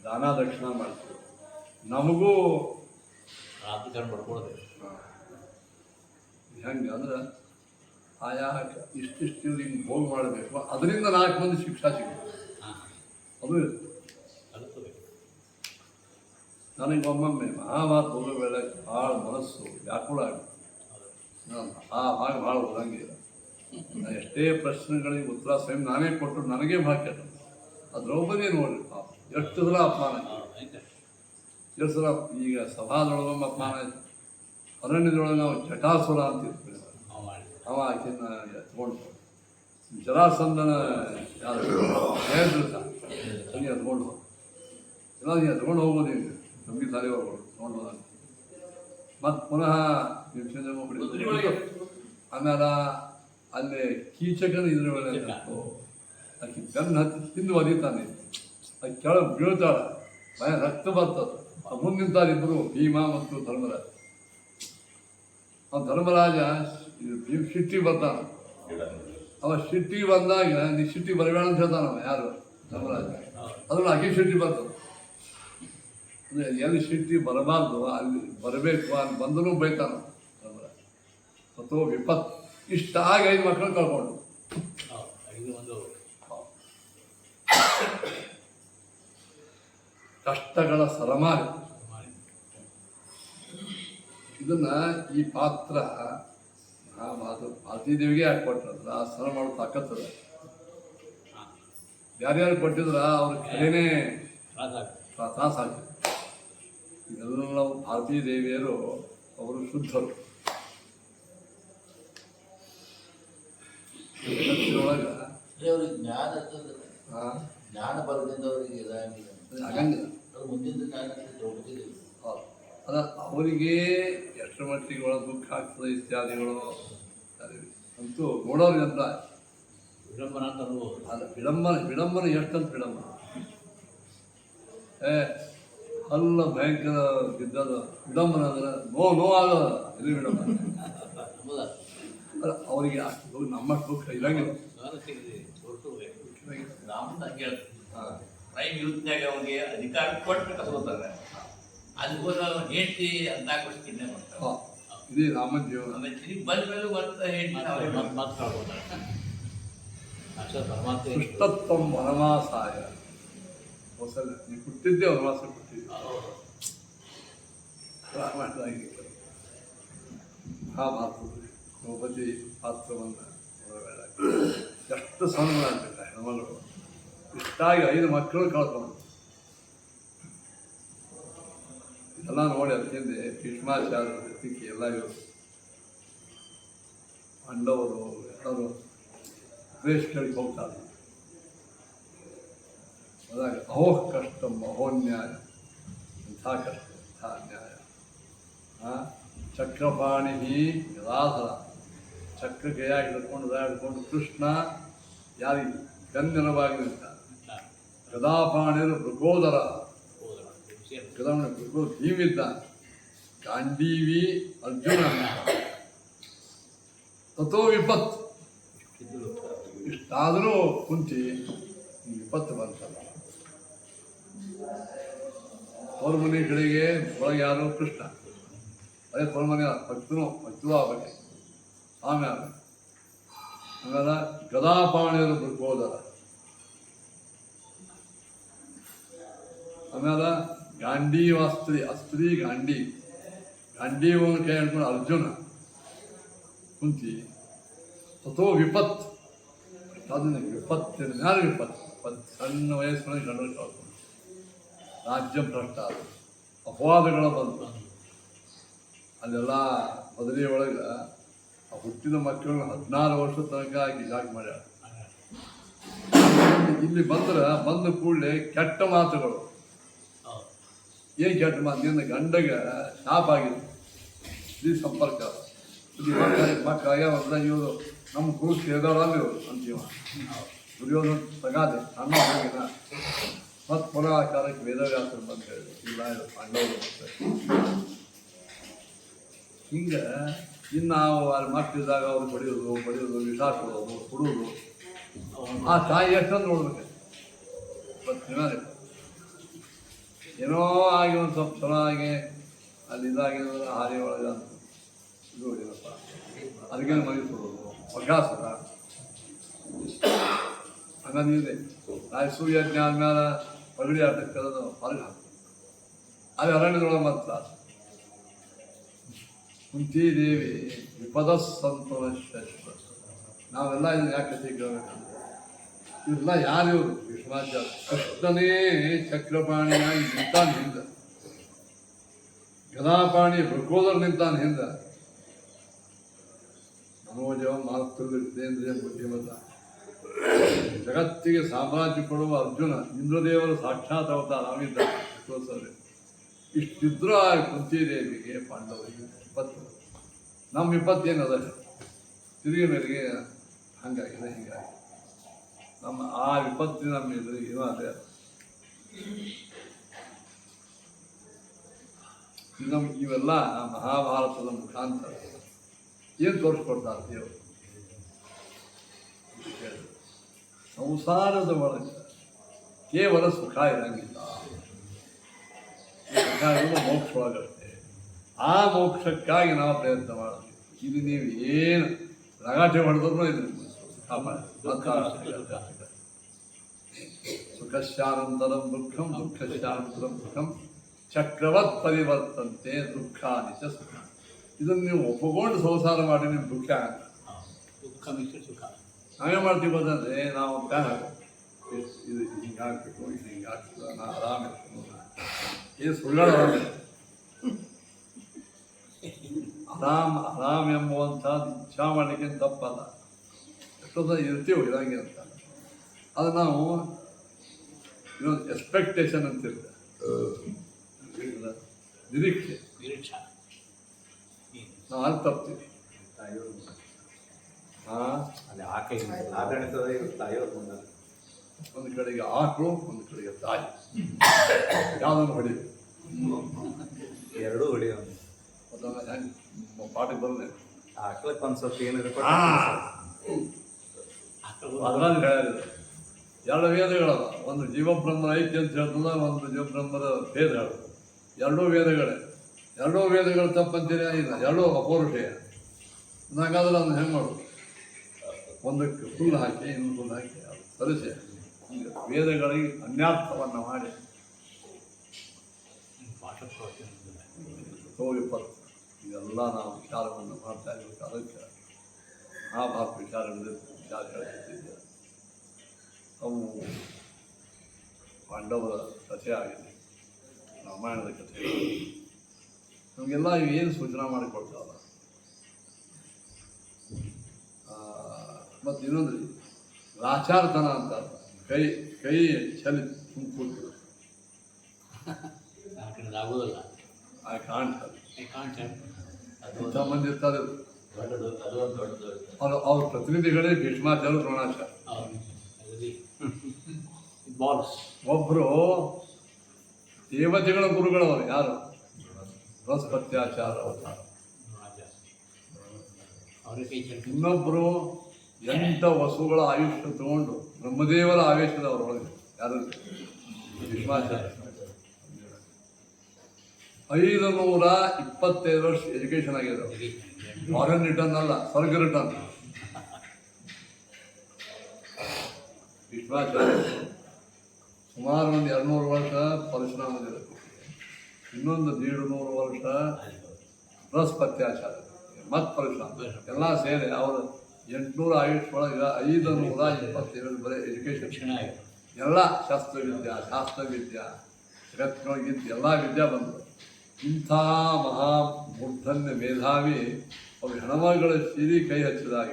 ದಾನ ದಕ್ಷಿಣ ಮಾಡ್ತೀವಿ. ನಮಗೂ ಹೆಂಗೆ ಅಂದ್ರೆ ಆಯಾ ಇಷ್ಟಿಷ್ಟು ಹಿಂಗೆ ಭೋಗ ಮಾಡಬೇಕು, ಅದರಿಂದ 4 ಮಂದಿ ಶಿಕ್ಷಾ ಸಿಗುತ್ತೆ. ಅದು ನನಗೆ ಒಮ್ಮೊಮ್ಮೆ ಮಹಾಭಾರತ ಓದೋ ವೇಳೆ ಭಾಳ ಮನಸ್ಸು ವ್ಯಾಕುಳ ಆಗುತ್ತೆ. ಭಾಗ ಭಾಳ ಓದಂಗಿಲ್ಲ. ನಾನು ಎಷ್ಟೇ ಪ್ರಶ್ನೆಗಳಿಗೆ ಉತ್ತರ ಸ್ವಯಂ ನಾನೇ ಕೊಟ್ಟು ನನಗೇ ಭಾಗ್ಯ. ಅದು ದ್ರೌಪದಿ ನೋಡ್ರಿ ಪಾಪ ಎಷ್ಟು ಸಲ ಅಪಮಾನ ಆಯ್ತು, ಎಷ್ಟು ಸಲ. ಈಗ ಸಭಾದೊಳಗೊಮ್ಮೆ ಅಪಮಾನ ಆಯ್ತು. ಅರಣ್ಯದೊಳಗೆ ನಾವು ಜಟಾಸುರ ಅಂತ ಇರ್ತೀವಿ, ಅವ ಆಕಿನ ಎತ್ಕೊಂಡು ಜರಾಸಂದನ ಯಾರು ಜಯದ್ರಥ ಹಂಗೆ ಎತ್ಕೊಂಡು ಹೋಗಿ ಎಲ್ಲ ನೀವು ಎತ್ಕೊಂಡು ಹೋಗ್ಬೋದು. ಈಗ ನಮಗೆ ಸಾರಿ ಹೋಗ್ಬೋದು ತೊಗೊಂಡು ಹೋದಾಗ ಮತ್ತು ಪುನಃ ಆಮೇಲೆ ಅಲ್ಲಿ ಕೀಚಕನ ಇದ್ರ ಮೇಲೆ ಆಕೆ ಬೆನ್ನು ಹತ್ತಿ ತಿಂದು ಒದೀತಾನೆ. ಆಕೆ ಕೆಳಗೆ ಬೀಳ್ತಾಳೆ, ಭಯ ರಕ್ತ ಬರ್ತದೆ. ಮುಂದೆ ನಿಂತಾರೆ ಇಬ್ಬರು, ಭೀಮ ಮತ್ತು ಧರ್ಮರಾಜ. ಧರ್ಮರಾಜ ಭೀಮ್ ಸಿಟ್ಟಿಗೆ ಬರ್ತಾನೆ. ಅವ ಸಿಟ್ಟಿಗೆ ಬಂದಾಗ ನೀ ಸಿಟ್ಟಿಗೆ ಬರಬೇಡ ಅಂತ ಹೇಳ್ತಾನವ ಯಾರು ಧರ್ಮರಾಜ. ಅದ್ರಲ್ಲಿ ಆಕೆ ಸಿಟ್ಟಿಗೆ ಬರ್ತದೆ. ಅಂದರೆ ಎಲ್ಲಿ ಸಿಟ್ಟಿಗೆ ಬರಬಾರ್ದು ಅಲ್ಲಿ ಬರಬೇಕು, ಅಲ್ಲಿ ಬಂದರೂ ಬೈತಾನ ಧರ್ಮರಾಜ. ಅಥವಾ ವಿಪತ್ತು ಇಷ್ಟಾಗಿ 5 ಮಕ್ಕಳು ಕಳ್ಕೊಂಡು ಕಷ್ಟಗಳ ಸರಮಾರಿ. ಇದನ್ನ ಈ ಪಾತ್ರ ಭಾರತೀದೇವಿಗೆ ಯಾಕೆ ಕೊಟ್ಟರಲ್ಲ, ಆ ಸರ ಮಾಡೋ ತಾಕತ್ತದ. ಯಾರ್ಯಾರು ಕೊಟ್ಟಿದ್ರ ಅವ್ರ ಕಡೆನೇ ತ್ರಾಸಾಗ್ತದೆ. ಇದೆಲ್ಲ ಭಾರತೀ ದೇವಿಯರು ಅವರು ಶುದ್ಧರು. ಜಗತ್ತಿನೊಳಗೆ ಜ್ಞಾನ ಬರದಿಂದ ಆಗಂಗಿಲ್ಲ. ಮುಂದಿನ ಅದ ಅವರಿಗೆ ಎಷ್ಟರ ಮಟ್ಟಿಗೆ ಒಳ ದುಃಖ ಆಗ್ತದೆ ಇತ್ಯಾದಿಗಳು ಅಂತೂ ನೋಡೋರಿಗೆ ಅಂತ ವಿಡಂಬನ ಅಂತ ಅನ್ಬೋದು. ಅಲ್ಲ, ವಿಡಂಬನೆ ಎಷ್ಟಂತ ವಿಡಂಬನ ಅಲ್ಲ, ಭಯಂಕರ ಬಿದ್ದದ ವಿಡಂಬನ ಅಂದ್ರೆ ನೋವಾಗ ಇದು ವಿಡಂಬನ ಹೌದಾ? ಅಲ್ಲ, ಅವರಿಗೆ ಅಷ್ಟು ನಮ್ಮ ದುಃಖ ಇರಂಗಿಲ್ಲ. ರಾಮನ ಹಂಗೆ ಹೇಳ್ತಾರೆ. ಪ್ರೈಮ್ ಯೂತ್ನಾಗ ಅವ್ನಿಗೆ ಅಧಿಕಾರ ಕೊಟ್ಟು ಕಸ್ಕೊತಾರೆ. ಅದಕ್ಕೋಸ್ಕರ ಅವ್ನು ಹೆಂಡತಿ 14 ವರ್ಷ ಕಿಡ್ನೆ ಮಾಡ್ತಾರೆ. ಇದೇ ರಾಮನ ಜೀವನ. ಆಮೇಲೆ ತಿರುಗಿ ಬಂದ ಮೇಲೂ ಮತ್ತೆ ಹೆಂಡತಿ ದುಷ್ಟತ್ವ ವನವಾಸಾಯ. ಹೊಸಲ ನೀವು ಹುಟ್ಟಿದ್ದೆ ವನವಾಸ ಕೊಟ್ಟಿದ್ದೆ. ರಾಮಾಯಣದಾಗಿ ಮಹಾಭಾರತದಲ್ಲಿ ದ್ರೌಪದಿ ಪಾತ್ರವನ್ನು ಎಷ್ಟು ಸಣ್ಣದಾಗ್ತದೆ ಹೆಣ್ಮಗಳು. ಇಷ್ಟಾಗಿ 5 ಮಕ್ಕಳು ಕಳ್ಕೊಂಡು ಇದೆಲ್ಲ ನೋಡಿ ಅದರಿಂದ ಭೀಷ್ಮಾಚಾರ್ಯರ ಜೊತೆಗೆ ಎಲ್ಲ ಇವರು ಪಾಂಡವರು ಎಲ್ಲರೂ ಶ್ರೇಷ್ಠರಿಗೆ ಹೋಗ್ತಾರೆ. ಅದಾಗ ಅಹೋ ಕಷ್ಟ ಅಹೋನ್ಯಾಯ, ಇಂಥ ಕಷ್ಟ ಇಂಥ ಅನ್ಯಾಯ. ಚಕ್ರಪಾಣಿ ಗದಾಧರ, ಚಕ್ರ ಕೈಯಾಗಿ ಹಿಡ್ಕೊಂಡು ಕೃಷ್ಣ ಯಾರಿಗೆ ಗಂಧನವಾಗಿ ನಿಂತ. ಗದಾಪಾಣಿರು ಮೃಗೋದರ, ಗದವನ ಮೃಗೋ ಭೀಮಿದ್ದ. ಗಾಂಡೀವಿ ಅರ್ಜುನ, ತಥೋ ವಿಪತ್ತು. ಇಷ್ಟಾದರೂ ಕುಂತಿ ವಿಪತ್ತು ಬಂತಲ್ಲ. ತೋರ್ಮನೆ ಕಡೆಗೆ ಒಳಗೆ ಯಾರು? ಕೃಷ್ಣ. ಅದೇ ತೋರ್ಮನೆ ಭಕ್ತರು ಆಗ್ಬೇಕು. ಆಮೇಲೆ ಗದಾಪಾಣಿಯರು ಮೃಗೋದರ, ಆಮೇಲೆ ಗಾಂಡೀವ ಅಸ್ತ್ರಿ ಗಾಂಡೀವನ ಕೈ ಹಿಡ್ಕೊಂಡು ಅರ್ಜುನ ಕುಂತಿ. ತಥೋ ವಿಪತ್ತು. ಅದನ್ನ ವಿಪತ್ತಿನ ಮ್ಯಾಲೆ ವಿಪತ್ತು. ಸಣ್ಣ ವಯಸ್ಸಿನಲ್ಲಿ ಗಂಡರು ಕಳ್ಕೊಂಡು ರಾಜ್ಯ ಭ್ರಷ್ಟ, ಅಪವಾದಗಳ ಬಂತು. ಅಲ್ಲೆಲ್ಲ ಬದಲಿ ಒಳಗೆ ಆ ಹುಟ್ಟಿದ ಮಕ್ಕಳನ್ನ 16 ವರ್ಷ ತನಕ ಜಾಗಿ ಮಾಡ್ಯಾರ. ಇಲ್ಲಿ ಬಂದ ಕೂಡಲೇ ಕೆಟ್ಟ ಮಾತುಗಳು. ಏನು ಕೆಟ್ಟ ಮಾತು? ನಿನ್ನ ಗಂಡಗ ಶಾಪ ಆಗಿದೆ, ಇದು ಸಂಪರ್ಕ ಮಕ್ಕಳಾಗ್ಯಾವ ಅಂದ್ರೆ ಇವರು ನಮ್ಮ ಗುರು ಸೇದೋರಲ್ಲ ಇವರು ಅಂತೀವ. ದುರ್ಯೋಧನ ತಗಾದೆ ಅಣ್ಣ ಹೋಗಿನ ಮತ್ತು ಪುನಃ ಕಾಲಕ್ಕೆ ವೇದವ್ಯಾಸರು ಬಂದು ಹೇಳಿದ್ರು, ಇಲ್ಲ ಇದು ಪಾಂಡವರು ಹಿಂಗೆ. ಇನ್ನು ನಾವು ಅಲ್ಲಿ ಮಕ್ಕಳಿದ್ದಾಗ ಅವ್ರು ಬಡಿಯೋದು ವಿಷ ಕೊಡೋದು ಆ ತಾಯಿ ಎಷ್ಟಂದು ನೋಡ್ಬೇಕು. ಏನೋ ಆಗಿ ಒಂದು ಸ್ವಲ್ಪ ಚೆನ್ನಾಗಿ ಅಲ್ಲಿ ಇದಾಗಿದ್ರೆ ಹಾರಿ ಒಳಗೆ ಅಂತ ಇದು ಏನಪ್ಪ ಅದಕ್ಕೆ ಮಗಿ ಕೊಡೋದು ಅಭ್ಯಾಸದ ಹಂಗಂದಿದೆ. ನಾಯಿ ಸೂರ್ಯಜ್ಞ ಆದ್ಮೇಲೆ ಪಗಡಿ ಆಟಕ್ಕೆ ಕರೆದು ಹೊರಗೆ ಹಾಕೋದು. ಅದು ಅರಣ್ಯದೊಳಗೆ ಮಾತ್ರ. ಕುಂತಿದೇವಿ ವಿಪದ ಸಂತೋಷ. ನಾವೆಲ್ಲ ಇದನ್ನು ಯಾಕೆ ಕೇಳಬೇಕಂದ್ರೆ ಇವರೆಲ್ಲ ಯಾರು? ಇವರು ಭೀಷ್ಮಾಚಾರ್ಯ. ಕೃಷ್ಣನೇ ಚಕ್ರಪಾಣಿಯಾಗಿ ನಿಂತಾನ ಹಿಂದ, ಗದಾಪಾಣಿ ಮೃಗೋದರ್ ನಿಂತಾನ ಹಿಂದ. ಮನೋಜವ ಮಾತೃಂದ್ರಿಯ ಬುದ್ಧಿಮತ, ಜಗತ್ತಿಗೆ ಸಾಮ್ರಾಜ್ಯ ಕೊಡುವ ಅರ್ಜುನ, ಇಂದ್ರದೇವರ ಸಾಕ್ಷಾತ್ ಅವತಾರ ಅವಿದ್ದ. ಇಷ್ಟಿದ್ರೂ ಆ ಕುಂತಿದೇವಿಗೆ ಪಾಂಡವರಿಗೆ ವಿಪತ್ತು. ನಮ್ಮ ವಿಪತ್ತೇನದ? ತಿರುಗಿ ಮೇಲೆಗೆ ಹಂಗಾಗಿದೆ ಹೀಗಾಗಿ ನಮ್ಮ ಆ ವಿಪತ್ತಿನ ನಮ್ಮ ಎದುರಿಗೆ ಏನೋ ಅದೇ. ನಮ್ಗೆ ಇವೆಲ್ಲ ಮಹಾಭಾರತದ ಮುಖಾಂತರ ಏನು ತೋರಿಸ್ಕೊಡ್ತಾರೆ ದೇವರು? ಸಂಸಾರದ ಒಳಗೆ ಕೇವಲ ಸುಖ ಇರಂಗಿಲ್ಲ. ಸುಖ ಇರೋದು ಮೋಕ್ಷವಾಗುತ್ತೆ. ಆ ಮೋಕ್ಷಕ್ಕಾಗಿ ನಾವು ಪ್ರಯತ್ನ ಮಾಡಬೇಕು. ಇದು ನೀವು ಏನು ರಗಾಟೆ ಮಾಡಿದ್ರು ಇದು ಸುಖಶ್ಯಾನಂತರಂ ದುಃಖಂ ದುಃಖಶ್ಯಾನಂತರಂ ಸುಖಂ ಚಕ್ರವತ್ ಪರಿವರ್ತಂತೆ ದುಃಖಾನಿಚ ಸುಖ. ಇದನ್ನು ನೀವು ಒಪ್ಪಕೊಂಡು ಸಂಸಾರ ಮಾಡಿ ನೀವು ದುಃಖ ಆಗಲ್ಲ. ದುಃಖ ಮಿಶ್ರ ಸುಖ. ನಾವೇ ಮಾಡ್ತೀವಿ ಅಂತಂದರೆ ನಾವು ಪ್ಲಾನ್ ಹಾಕಬೇಕು. ಇದು ಹಿಂಗಾಗಬೇಕು, ಇದು ಹಿಂಗಾಗ್ತದೆ, ನಾ ಆರಾಮಿರ್ತೀನಿ. ಇದು ಸುಳ್ಳಾಡ ಆರಾಮ್ ಎಂಬುವಂಥದ್ದು ಇಚ್ಛಾ ಮಾಡಲಿಕ್ಕೆ ತಪ್ಪಲ್ಲ. ಎಷ್ಟೊಂದು ಇರ್ತೀವಿ ಇರಂಗೆ ಅಂತ. ಅದು ನಾವು ಇನ್ನೊಂದು ಎಕ್ಸ್ಪೆಕ್ಟೇಷನ್ ಅಂತಿರ್ತದೆ, ನಿರೀಕ್ಷೆ. ನಾವು ಅಲ್ಲಿ ತಪ್ತೀವಿ. ಅಲ್ಲಿ ಆಕೈ ಆಡಳಿತದ ಇರುತ್ತೆ ಐವತ್ತು ಮುಂದೆ ಒಂದು ಕಡೆಗೆ ಆಕಳು, ಒಂದು ಕಡೆಗೆ ತಾಯಿ. ಯಾವುದನ್ನು ಹೊಡಿಬೇಕು? ಎರಡೂ ಹೊಡಿಯೋ ಅದನ್ನು ಹೆಂಗೆ ಪಾಠಕ್ಕೆ ಬರಲಿ ಆಕಳಕ್ಕೆ ಒಂದು ಸ್ವಲ್ಪ ಏನಿದೆ ಅದರಲ್ಲಿ ಹೇಳಿದ್ರು ಎರಡು ವೇದಗಳಲ್ಲ. ಒಂದು ಜೀವಬ್ರಹ್ಮ ಐತಿ ಅಂತ ಹೇಳ್ತದ, ಒಂದು ಜೀವಬ್ರಹ್ಮದ ಭೇದ ಹೇಳೋದು. ಎರಡೂ ವೇದಗಳೇ. ಎರಡೂ ವೇದಗಳು ತಪ್ಪಂತೀರಿ ಇಲ್ಲ, ಎರಡೂ ಅಪೌರುಷೇಯ. ಹಾಗಾದ್ರೆ ಅದನ್ನು ಹೆಂಗೆ ಮಾಡೋದು? ಒಂದಕ್ಕೆ ಫುಲ್ ಹಾಕಿ ಇನ್ನೊಂದು ಫುಲ್ ಹಾಕಿ ಅದು ಸರಿಸೆ ವೇದಗಳಿಗೆ ಅನ್ಯಾರ್ಥವನ್ನು ಮಾಡಿ ವಿಪತ್ತು ಇದೆಲ್ಲ ನಾವು ವಿಚಾರವನ್ನು ಮಾಡ್ತಾ ಇರಬೇಕು. ಅದಕ್ಕೆ ಮಹಾಭಾರತ ವಿಚಾರಗಳು ವಿಚಾರ ಹೇಳ್ತಿದ್ದೆ. ಅವು ಪಾಂಡವರ ಕಥೆ ಆಗಿದೆ, ರಾಮಾಯಣದ ಕಥೆ. ನಮಗೆಲ್ಲ ಇವು ಏನು ಸೂಚನೆ ಮಾಡಿಕೊಡ್ತಾವಲ್ಲ. ಮತ್ತು ಇನ್ನೊಂದು ರಾಚಾರ್ತನ ಅಂತ ಕೈ ಕೈ ಚಲಿ ತುಂಬಿಕೊಡ್ತೀವಿ. ಆಗೋದಿಲ್ಲ. ಆ ಕಾಣ್ತ ಅದು ಮಂದಿ ಇರ್ತಾರೆ. ದೊಡ್ಡದು, ಅದು ಒಂದು ದೊಡ್ಡದು. ಅವ್ರ ಪ್ರತಿನಿಧಿಗಳೇ ಭೀಷ್ಮಾಚಾರ್ಯ, ದ್ರೋಣಾಚಾರ್ಯ. ಬಾಲ್ಸ್ ಒಬ್ಬರು ದೇವತೆಗಳ ಗುರುಗಳವರು ಯಾರು? ಬೃಹಸ್ಪತ್ಯಾಚಾರ ಅವತಾರ. ಇನ್ನೊಬ್ಬರು 8 ವಸುಗಳ ಆಯುಷ್ಯ ತಗೊಂಡು ಬ್ರಹ್ಮದೇವರ ಆವೇಶದವರೊಳಗೆ ಯಾರು? ಭೀಷ್ಮಾಚಾರ್ಯ. 525 ವರ್ಷ ಎಜುಕೇಶನ್ ಆಗಿದೆ. ಫಾರಿನ್ ರಿಟರ್ನ್ ಅಲ್ಲ, ಸ್ವರ್ಗ ರಿಟರ್ನ್. ಭೀಷ್ಮಾಚಾರ್ಯ ಸುಮಾರು ಒಂದು 200 ವರ್ಷ ಪರಶುರಾಮದಿರಬೇಕು, ಇನ್ನೊಂದು 150 ವರ್ಷ ಬೃಹಸ್ಪತ್ಯಾಚಾರ್ಯ, ಮತ್ತು ಪರಶುರಾಮ ಎಲ್ಲ ಸೇರಿ ಅವರು 800 ಆಯುಷ್ ಒಳಗೆ 527 ಬರೀ ಎಜುಕೇಶನ್. ಎಲ್ಲ ಶಾಸ್ತ್ರವಿದ್ಯಾ ಜಗತ್ತಿನೊಳಗಿದ್ದು ಎಲ್ಲ ವಿದ್ಯಾ ಬಂದರು. ಇಂಥ ಮಹಾಮೂರ್ಧನ್ಯ ಮೇಧಾವಿ ಅವ್ರ ಹೆಣಮಗಳ ಸಿರಿ ಕೈ ಹಚ್ಚಿದಾಗ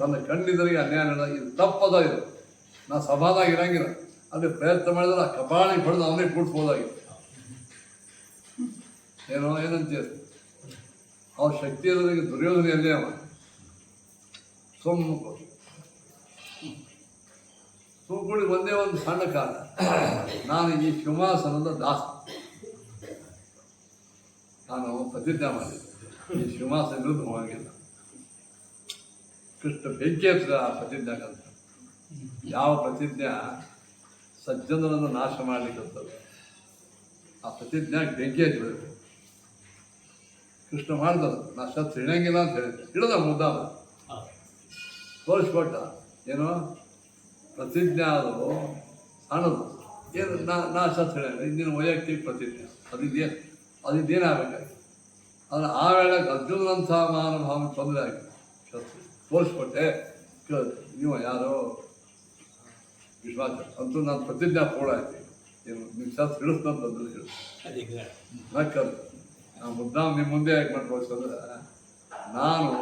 ತನ್ನ ಕಣ್ಣಿದರಿಗೆ ಅನ್ಯಾಯ ನಡೆದಾಗ ಇದು ತಪ್ಪದ. ಇದು ನಾ ಸಭಾದಾಗ ಇರಂಗಿಲ್ಲ, ಅಲ್ಲಿ ಪ್ರಯತ್ನ ಮಾಡಿದ್ರೆ ಆ ಕಪಾಳಿ ಹೊಡೆದು ಅವನೇ ಕೂಡಿಸ್ಬೋದಾಗಿತ್ತು. ಏನಂತೀರ? ಅವ್ರ ಶಕ್ತಿ ಇರೋದಕ್ಕೆ ದುರ್ಯೋಧನೆಯಲ್ಲೇ ಅವ ಸುಮ್ಮನೆ ಒಂದೇ ಒಂದು ಸಣ್ಣ ಕಾರಣ, ನಾನು ಈ ಸಿಂಹಾಸನದ ದಾಸ. ನಾನು ಪ್ರತಿಜ್ಞೆ ಮಾಡಿದ್ದೆ ಈ ಸಿಂಹಾಸನ ವಿರುದ್ಧ ಹೋಗಿಲ್ಲ. ಕೃಷ್ಣ ಬೆಂಕಿ ಹತ್ತಿರ ಆ ಪ್ರತಿಜ್ಞಾಗಂತ. ಯಾವ ಪ್ರತಿಜ್ಞೆ ಸಜ್ಜನರನ್ನು ನಾಶ ಮಾಡಲಿಕ್ಕಂಥದ್ದು, ಆ ಪ್ರತಿಜ್ಞಾಗ ಬೆಂಕಿ ಹಚ್ಚಬೇಕು. ಕೃಷ್ಣ ಮಾಡಿದನು, ನಾ ಶಸ್ತ್ರ ಹಿಡಿಯಂಗಿಲ್ಲ ಅಂತ ಹೇಳಿದ್ದೆ, ಹಿಡಿದ ಮುದ್ದಾದ ತೋರಿಸ್ಕೊಟ್ಟ. ಏನೋ ಪ್ರತಿಜ್ಞೆ ಅದು ಸಣ್ಣದು, ಏನು ನಾ ಶಸ್ತ್ರ ಹಿಡಿಯಂಗಿಲ್ಲ, ಇಂದಿನ ವೈಯಕ್ತಿಕ ಪ್ರತಿಜ್ಞೆ ಅದಿದ್ದೇನಾಗಬೇಕಾಗಿ. ಆದರೆ ಆ ವೇಳೆಗೆ ಅರ್ಜುನಂಥ ಮಹಾನುಭಾವನ ತೊಂದರೆ ಆಗಿದೆ. ಶಸ್ತ್ರ ತೋರಿಸ್ಕೊಟ್ಟೆ, ನೀವು ಯಾರೋ ವಿಶ್ವಾಸ ಅಂತೂ ನಾನು ಪ್ರತಿಜ್ಞಾ ಪೂರ್ಣ ಆಯ್ತು. ಏನು ನಿಮ್ಮ ಶಸ್ತ್ರ ಹಿಡಿಸ್ತಂತಂದ್ರೆ ಹೇಳಿ ನಕ್ಕದು. ನಾನು ಮುದ್ದಾಮ್ ನಿಮ್ಮ ಮುಂದೆ ಯಾಕೆ ಮಾಡ್ಬೋದಂದ್ರೆ, ನಾನು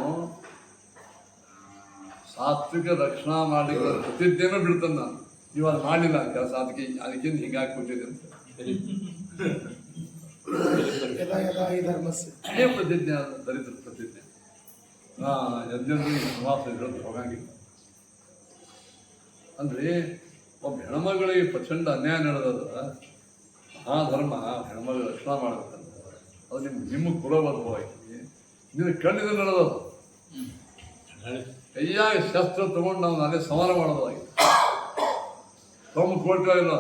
ಸಾತ್ವಿಕ ರಕ್ಷಣಾ ಮಾಡಲಿಕ್ಕೆ ಪ್ರತಿಜ್ಞೆನೂ ಬಿಡ್ತಾನೆ. ನಾನು ಇವಾಗ ಮಾಡಲಿಲ್ಲ ಕೆಲಸ, ಅದಕ್ಕಿಂತ ಹಿಂಗಾಗಿ ಕೂತಿದ್ದೆ ಅಂತ. ಅದೇ ಪ್ರತಿಜ್ಞೆ, ದರಿದ್ರ ಪ್ರತಿಜ್ಞೆ. ಎಂದೆಂದು ಪ್ರವಾಸ ಇರೋದು ಹೋಗಂಗಿಲ್ಲ. ಅಂದರೆ ಒಬ್ಬ ಹೆಣ್ಮಗಳಿಗೆ ಪ್ರಚಂಡ ಅನ್ಯಾಯ ನಡೆದದ. ಆ ಧರ್ಮ ಹೆಣ್ಮಗಳು ರಕ್ಷಣಾ ಮಾಡಬೇಕಂತ ಅದು ನಿಮ್ಮ ಕುಲಬದ್ಧವಾಗಿ ನಿನ್ನ ಕಣ್ಣಿಂದ ನಡೆದದು. ಕೈಯಾಗ ಶಸ್ತ್ರ ತಗೊಂಡು ನಾವು ಅಲ್ಲೇ ಸಂಹಾರ ಮಾಡೋದಾಗಿ ತಮ್ಮ ಕೊಡ್ತಿಲ್ಲ.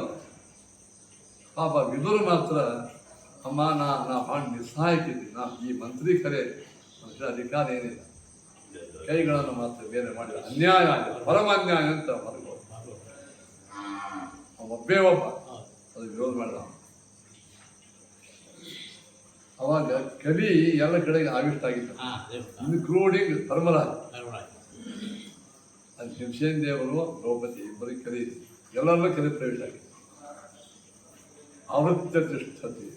ಪಾಪ ವಿದುರು ಮಾತ್ರ, ಅಮ್ಮ ನಾ ಭಾಳ ನಿಸ್ಸಹಾಯಕಿದ್ದೆ, ನಾ ಈ ಮಂತ್ರಿ ಕರೆ ಅಧಿಕಾರ ಏನಿಲ್ಲ, ಕೈಗಳನ್ನು ಮಾತ್ರ ಬೇರೆ ಮಾಡಿದ ಅನ್ಯಾಯ ಆಗಿದೆ, ಪರಮ ಅನ್ಯಾಯ ಅಂತ ಹೊರಗೋದು. ಒಬ್ಬೇ ಒಬ್ಬ ಅದು ವಿರೋಧ ಮಾಡಿದ. ಅವಾಗ ಕಲಿ ಎಲ್ಲ ಕಡೆಗೆ ಆವಿಷ್ಟ ಆಗಿತ್ತು. ಇನ್ಕ್ಲೂಡಿಂಗ್ ಧರ್ಮರಾಜ, ಅಲ್ಲಿ ಭೀಮಸೇನ ದೇವರು, ದ್ರೌಪದಿ ಇಬ್ಬರಿಗೆ ಕಲಿ, ಎಲ್ಲರಲ್ಲೂ ಕಲಿ ಪ್ರವೇಶ ಆಗಿದೆ. ಆವೃತ್ಯ ತಿಷ್ಠತಿ.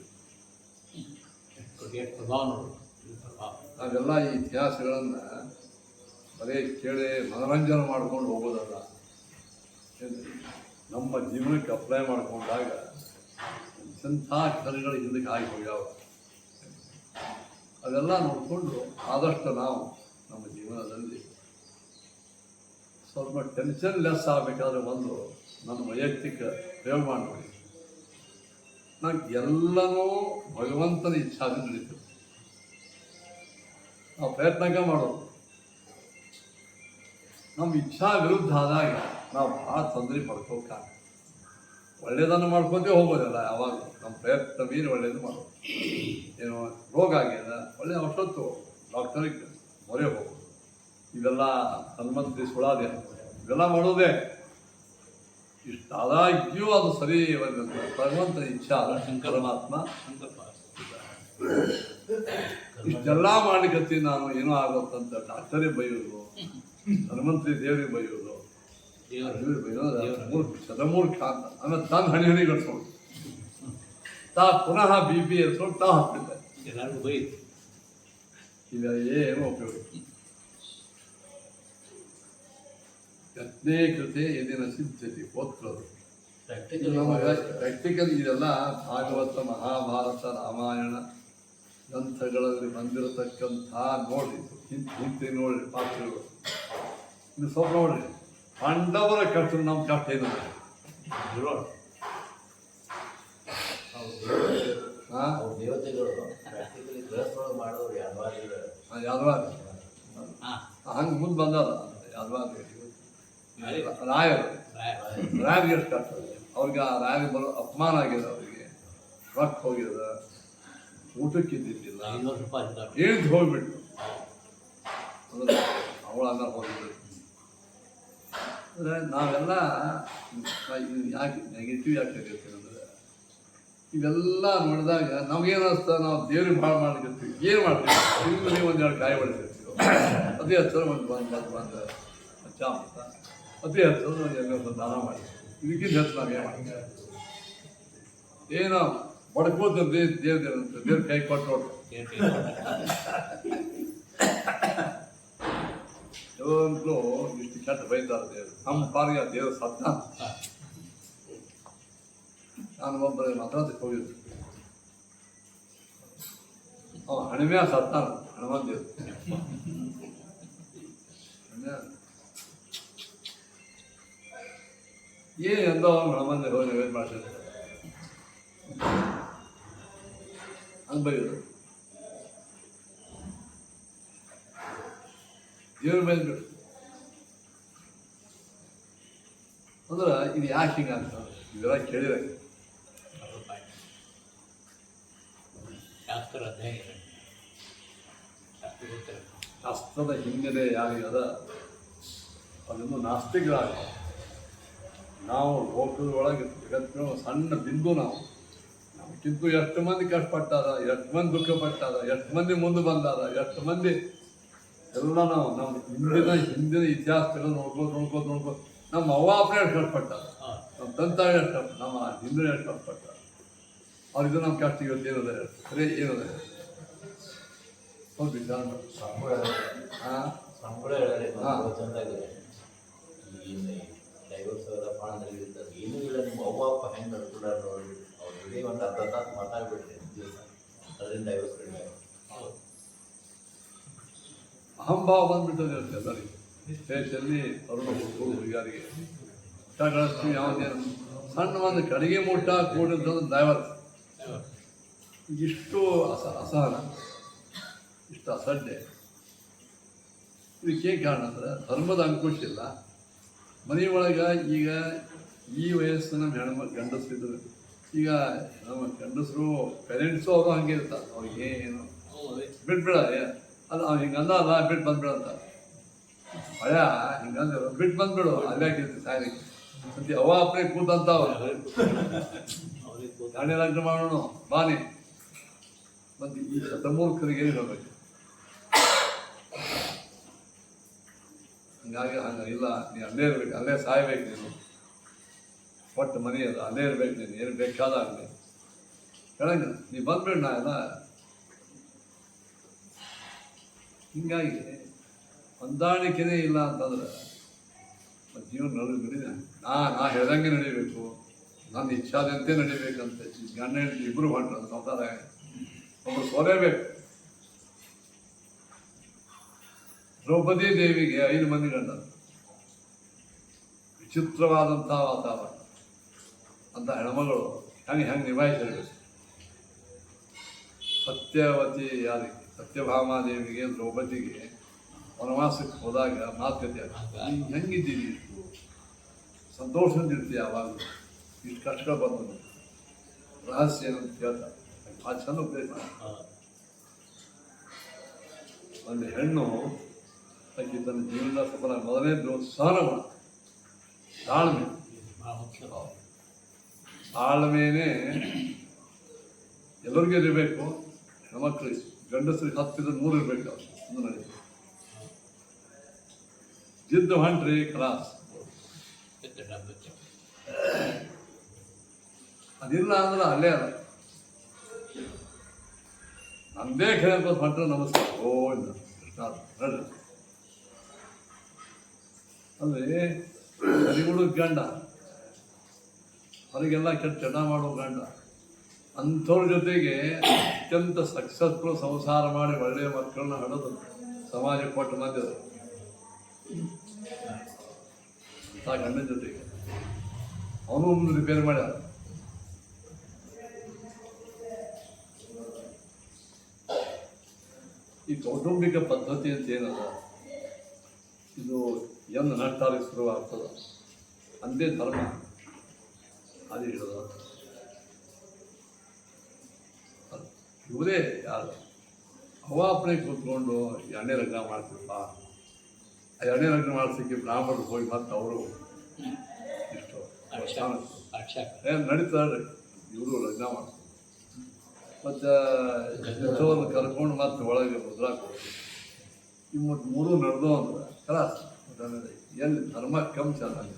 ನಾವೆಲ್ಲ ಈ ಇತಿಹಾಸಗಳನ್ನು ಬರೀ ಕೇಳಿ ಮನೋರಂಜನೆ ಮಾಡ್ಕೊಂಡು ಹೋಗೋದಲ್ಲ, ನಮ್ಮ ಜೀವನಕ್ಕೆ ಅಪ್ಲೈ ಮಾಡಿಕೊಂಡಾಗ ಎಂಥ ಕಥೆಗಳು ಹಿಂದಕ್ಕೆ ಆಗಿ ಹೋಗ್ಯಾವ ಅದೆಲ್ಲ ನೋಡಿಕೊಂಡು ಆದಷ್ಟು ನಾವು ನಮ್ಮ ಜೀವನದಲ್ಲಿ ಸ್ವಲ್ಪ ಟೆನ್ಷನ್ ಲೆಸ್ ಆಗಬೇಕಾದ್ರೆ ಒಂದು ನನ್ನ ವೈಯಕ್ತಿಕ ಪ್ರಯೋಗ ಮಾಡ್ಕೊಳ್ಳಿ. ನಂಗೆ ಎಲ್ಲನೂ ಭಗವಂತನ ಇಚ್ಛಾದಿಂದ ನಡೀತದೆ. ನಾವು ಪ್ರಯತ್ನಕ್ಕೆ ಮಾಡೋದು. ನಮ್ಮ ಇಚ್ಛಾ ವಿರುದ್ಧ ಆದಾಗ ನಾವು ಭಾಳ ತೊಂದರೆ ಪಡ್ಕೋಕ್ಕಾಗ. ಒಳ್ಳೆಯದನ್ನು ಮಾಡ್ಕೊಂಡೇ ಹೋಗೋದಲ್ಲ ಯಾವಾಗ ನಮ್ಮ ಪ್ರಯತ್ನ ಮೀರಿ ಒಳ್ಳೆಯದು ಮಾಡೋದು. ಏನೋ ರೋಗ ಆಗ್ಯದ ಒಳ್ಳೆಯ ಔಷಧ ಡಾಕ್ಟರಿಗೆ ಮೊರೆ ಹೋಗೋದು, ಇವೆಲ್ಲ ಹನುಮಂತ್ರಿ ಸುಳಾದೆ ಇವೆಲ್ಲ ಮಾಡೋದೇ. ಇಷ್ಟಾದಾಗ್ಯೂ ಅದು ಸರಿ ಭಗವಂತನ ಇಚ್ಛಾ ಅಲ್ಲ. ಪರಮಾತ್ಮ ಇಷ್ಟೆಲ್ಲ ಮಾಡ್ಲಿಕ್ಕೆ ನಾನು ಏನೋ ಆಗೋತ್ತಂತ ಡಾಕ್ಟರೇ ಬೈಯೋದು, ಹನುಮಂತ್ರಿ ದೇವರಿಗೆ ಬೈಯೋದು, ಶತಮೂರ್ಖ ಅಂತ ಆಮೇಲೆ ತನ್ನ ಹಣಿ ಕಟ್ಸೋದು, ಪುನಃ BP ಏರ್ಸ್ಕೊಂಡು ಹಾಕ್ಬಿಡ್ತಾರೆ. ಎಲ್ಲರಿಗೂ ಬೈ ಇಲ್ಲ ಏನು ಉಪಯೋಗ. ಯತ್ನೇ ಕೃತೆ ಎದಿನ ಸಿದ್ಧತೆ ಓದ್ಕೊಳ್ಳೋದು. ನಮಗೆ ಪ್ರಾಕ್ಟಿಕಲ್ ಇದೆಲ್ಲ ಭಾಗವತ, ಮಹಾಭಾರತ, ರಾಮಾಯಣ ಗ್ರಂಥಗಳಲ್ಲಿ ಬಂದಿರತಕ್ಕಂಥ ನೋಡ್ರಿ, ಹಿಂದೆ ನೋಡ್ರಿ ಪಾತ್ರಗಳು. ಇನ್ನು ಸ್ವಲ್ಪ ನೋಡ್ರಿ, ಪಾಂಡವರ ಕಷ್ಟ ನಮ್ಮ ಕಷ್ಟ ಏನು? ದೇವತೆಗಳು ಪ್ರಾಕ್ಟಿಕಲಿ ಗೃಹಸ್ಥೊಳಗೆ ಮಾಡೋರು ಯಾದವಾದ ಹಂಗೆ ಮುಂದೆ ಬಂದದ ಯಾದವಾದ ರಾಯರಿಗೆ ಎಷ್ಟು ಕಷ್ಟ. ಅವ್ರಿಗೆ ಆ ರಾಯರಿಗೆ ಬರೋ ಅಪಮಾನ ಆಗಿದೆ, ಅವರಿಗೆ ರೊಕ್ಕ ಹೋಗ್ಯದ, ಊಟಕ್ಕಿದ್ದಿಲ್ಲ, ಹೇಳ್ದು ಹೋಗ್ಬಿಟ್ಟು ಅಂದ್ರೆ ಅವಳನ್ನ ಹೋಗಿದ್ರು. ಅಂದರೆ ನಾವೆಲ್ಲ ಯಾಕೆ ನೆಗೆಟಿವ್ ಯಾಕೆ ಆಗಿರ್ತೀವಿ ಅಂದರೆ ಇವೆಲ್ಲ ನೋಡಿದಾಗ ನಮಗೇನು ಅನಿಸ್ತಾ, ನಾವು ದೇವ್ರಿಗೆ ಭಾಳ ಮಾಡ್ಲಿರ್ತೀವಿ. ಏನು ಮಾಡ್ತೀವಿ? ಇಲ್ಲಿ ಒಂದೆರಡು ಕಾಯಿ ಹೊಡಿತಿರ್ತೀವಿ, ಅದೇ ಹತ್ತಿರ ಒಂದು ಬಂದು ಚಾಮಂತ ಅದೇ ಹತ್ತಿರ ಎಲ್ಲ ದಾನ ಮಾಡ್ತೀವಿ. ಇದಕ್ಕಿಂತ ಹೆಚ್ಚು ನಾವು ಏನು ಮಾಡ್ತೀವಿ? ಏನೋ ಬಡ್ಕೋತ ದೇವ್ರ ಕೈ ಕೊಟ್ಟು ಯಾವಾಗಲೂ ಇಷ್ಟು ಕೆಟ್ಟ ಬೈತಾರೆ ದೇವರು. ನಮ್ಮ ಪಾಲಿಗೆ ಆ ದೇವರು ಸತ್ತ. ನಾನು ಒಬ್ಬರ ಮಾತಾಡೋದಕ್ಕೆ ಹೋಗಿದ್ದೆ, ಅವ ಹಣಿಮೆಯ ಸತ್ತಾನ, ಹನುಮಂತ ದೇವರು. ಎಂದೋ ಹನುಮಂತ ಹೋಗಿ ನೈವೇದ್ಯ ಮಾಡ್ಸಿರ್ತಾರೆ, ಹಂಗೆ ಬೈಯೋದು. ದೇವ್ರ ಬೈದ್ಬಿಟ್ಟು ಅಂದ್ರೆ ಇದು ಯಾಕೆ ಹಿಂಗೆ ಅಂತ ಇದೆಲ್ಲ ಕೇಳಿದ್ರೆ ಶಾಸ್ತ್ರದ ಹಿನ್ನೆಲೆ ಯಾರಿಗದ ಅದನ್ನು ನಾಸ್ತಿಕರಾಗ ನಾವು ಲೋಕದೊಳಗೆ ಜಗತ್ತಿನ ಸಣ್ಣ ಬಿಂದು. ನಮಗಿಂತ ಎಷ್ಟು ಮಂದಿ ಕಷ್ಟಪಟ್ಟಾರ, ಎಷ್ಟು ಮಂದಿ ದುಃಖ ಪಟ್ಟಾರ, ಎಷ್ಟು ಮಂದಿ ಮುಂದೆ ಬಂದಾರ, ಎಷ್ಟು ಮಂದಿ ಎಲ್ಲ ನಾವು ನಮ್ಮ ಹಿಂದಿನ ಇತಿಹಾಸಗಳು ನೋಡ್ಕೋತ ನಮ್ಮ ಅವ್ವ ಅಪ್ಪನೇ ಎಷ್ಟು ಕಷ್ಟಪಟ್ಟಾರ, ನಮ್ಮ ತಂತಾಗ ಎಷ್ಟು ಕಷ್ಟ, ನಮ್ಮ ಹಿಂದಿನ ಎಷ್ಟು ಕಷ್ಟಪಟ್ಟಾರ. ಅವ್ರಿಗೂ ನಮ್ಮ ಕಷ್ಟ ಇವತ್ತು ಏನದ ಸರಿ ಏನದ ಸ್ವಲ್ಪ ವಿಚಾರ ಮಾಡಿ. ಸಂಬಳ ಹೇಳಿದ್ರೆ ಚಂದಾಗಿದೆ. ಈಗ ಡೈವರ್ಸ್ ಅವರ ಪಾಣದಲ್ಲಿ ಇರ್ತಾರೆ, ಏನೂ ಇಲ್ಲ. ನಿಮ್ಮ ಅವ್ವ ಅಪ್ಪ ಹೆಂಗೆ ನಡ್ಕೊಂಡಾರ ನೋಡಿ, ಅವ್ರ ಜೊತೆ ಒಂದು ಅರ್ಧ ತಾಸು ಮಾತಾಡ್ಬಿಟ್ರಿ ದಿವಸ, ಅದರಿಂದ ಡೈವರ್ಸ್ ಕಡಿಮೆ. ಅಹಂಭಾವ ಬಂದ್ಬಿಟ್ಟದೆ ಎಲ್ಲರಿಗೆ. ಸ್ಟೇಷನ್ಲಿ ಅರುಣ ಹುಡುಗರಿಗೆ ಕಳಿಸ್ತೀವಿ. ಯಾವತ್ತೇನು ಸಣ್ಣ ಒಂದು ಕಡೆಗೆ ಮುಟ್ಟ ಕೂಡಿದ್ದು ಡ್ರೈವರ್ ಇಷ್ಟು ಅಸಹನ, ಇಷ್ಟು ಅಸಡ್ಡೆ. ಇದಕ್ಕೆ ಕಾರಣ ಅಂದ್ರೆ ಧರ್ಮದ ಅಂಕುಶ ಇಲ್ಲ ಮನೆಯೊಳಗೆ. ಈಗ ಈ ವಯಸ್ಸು ನಮ್ಮ ಗಂಡಸರಿದ್ರು, ಈಗ ನಮ್ಮ ಗಂಡಸರು ಪೇರೆಂಟ್ಸು ಅವರು ಹಂಗೆ ಇರ್ತಾರೆ. ಅವ್ರಿಗೆ ಏನು ಬಿಟ್ಬಿಡ ಅದು ಅವ್ನು ಹಿಂಗೆ ಅಂದ ಅಲ್ಲ, ಬಿಟ್ಟು ಬಂದ್ಬಿಡ ಅಂತ ಭಯ. ಹಿಂಗಂದ್ರೆ ಬಿಟ್ಟು ಬಂದ್ಬಿಡು, ಅಲ್ಲೇ ಆಗಿರ್ತೀವಿ ಸಾಯಲಿಕ್ಕೆ ಅಂತ ಅವ್ವ ಅಪ್ಪನೇ ಕೂತಂತ ಗಾಡಿ ಲಗ್ನ ಮಾಡೋಣ ಬಾನಿ. ಮತ್ತು ಈ ಶತಮೂರ್ಖರಿಗೆ ಏನು ಹೇಳಬೇಕು? ಹಂಗಾಗಿ ಹಂಗೆ ಇಲ್ಲ, ನೀ ಅಲ್ಲೇ ಇರ್ಬೇಕು, ಅಲ್ಲೇ ಸಾಯ್ಬೇಕು, ನೀನು ಒಟ್ಟು ಮನೆ ಅದ ಅಲ್ಲೇ ಇರ್ಬೇಕು, ನೀನು ಏನು ಬೇಕಾದ ಆಗಲಿ ಹೇಳಂಗ ನೀ ಬಂದ್ಬಿಡು ನಾ ಎಲ್ಲ. ಹಿಂಗಾಗಿ ಹೊಂದಾಣಿಕೆನೇ ಇಲ್ಲ ಅಂತಂದ್ರೆ ಜೀವನ ನಡಿದೆ. ನಾ ಹೇಳ್ದಂಗೆ ನಡಿಬೇಕು, ನನ್ನ ಇಚ್ಛಾದಂತೆ ನಡಿಬೇಕಂತ ಗಂಡ ಹೆಂಡತಿ ಇಬ್ಬರು ಹೊಂಟ್ರು ಸಂಸಾರ. ಒಬ್ಬರು ಸೋಲೇಬೇಕು. ದ್ರೌಪದಿ ದೇವಿಗೆ 5 ಮಂದಿ ಗಂಡ, ವಿಚಿತ್ರವಾದಂಥ ವಾತಾವರಣ ಅಂತ ಹೆಣ್ಮಗಳು ಹೆಂಗೆ ನಿಭಾಯಿಸಿರಬೇಕು. ಸತ್ಯವತಿ ಯಾರಿಗೆ ಸತ್ಯಭಾಮಾದೇವಿಗೆ ದ್ರೌಪದಿಗೆ ವನವಾಸಕ್ಕೆ ಹೋದಾಗ ಮಾತುಕತೆ ಹೆಂಗಿದ್ದೀರಿ, ಇಷ್ಟು ಸಂತೋಷದಿಂದಿರ್ತೀವಿ ಯಾವಾಗ, ಇಷ್ಟು ಕಷ್ಟಗಳು ಬಂದು ರಹಸ್ಯ ಏನಂತ ಕೇಳ್ತಾರೆ. ಆ ಚಂದ ಉಪಯೋಗ ಒಂದು ಹೆಣ್ಣು ಆಕೆ ತನ್ನ ಜೀವನದ ಸಫಲ ಮೊದಲನೇದು ಸಹನಗುಣ, ತಾಳ್ಮೆ. ತಾಳ್ಮೆನೇ ಎಲ್ಲರಿಗೂ ಇರಬೇಕು. ಹೆಣ್ಮಕ್ಳಿಗೆ ಗಂಡಸರಿಗೆ 10 100 ಇರಬೇಕು. ಅದು ನಡೀತು. ಜಿದ್ದು ಹೊಂಟ್ರಿ ಕ್ಲಾಸ್ ಅದಿಲ್ಲ ಅಂದ್ರೆ ಅಲ್ಲೇ ಅಲ್ಲ. ನಮ್ದೇ ಕೇಳ್ಬೋದು ಹೊಂಟ್ರೆ ನಮಸ್ಕಾರ ಓ ಇಲ್ಲ ನಡ್ರಿ. ಅಂದರೆ ಹರಿಗುಡು ಗಂಡ, ಹೊರಗೆಲ್ಲ ಕೆಟ್ಟ ಚಟ ಮಾಡೋ ಗಂಡ, ಅಂಥವ್ರ ಜೊತೆಗೆ ಅತ್ಯಂತ ಸಕ್ಸಸ್ಫುಲ್ ಸಂಸಾರ ಮಾಡಿ ಒಳ್ಳೆಯ ಮಕ್ಕಳನ್ನ ಹಡೋದು ಸಮಾಜ ಕೊಟ್ಟು ಬಂದಿದೆ ಆ ಗಂಡನ ಜೊತೆಗೆ. ಅವನು ಒಂದು ರಿಪೇರ್ ಮಾಡ್ಯಾರ. ಈ ಕೌಟುಂಬಿಕ ಪದ್ಧತಿ ಅಂತ ಏನದ, ಇದು ಎಂದು ನಷ್ಟಾಗಿ ಶುರುವಾಗ್ತದ ಅಂದೇ ಧರ್ಮ ಅದು ಹಿಡಿದ. ಇವರೇ ಯಾರು ಹವಾಪನೆ ಕೂತ್ಕೊಂಡು ಎಣ್ಣೆ ಲಗ್ನ ಮಾಡ್ತಿಪ್ಪ, ಆ ಎಣ್ಣೆ ಲಗ್ನ ಮಾಡಿಸೋಕ್ಕೆ ಬ್ರಾಹ್ಮಣರು ಹೋಗಿ ಮತ್ತು ಅವರು ಇಷ್ಟು ನಡೀತಾರೆ. ಇವರು ಲಗ್ನ ಮಾಡ್ತಾರೆ ಮತ್ತು ಜೊತೆಯನ್ನು ಕರ್ಕೊಂಡು ಮತ್ತೆ ಒಳಗೆ ಮುದ್ರಾಕ್ ಹೋಗಿ ಇವು ಮತ್ತು 3 ನಡೆದು ಅಂದ್ರೆ ಕಲಾಸ್ ಎಲ್ಲಿ ಧರ್ಮ ಕಮ್ ಚೆನ್ನಾಗಿ.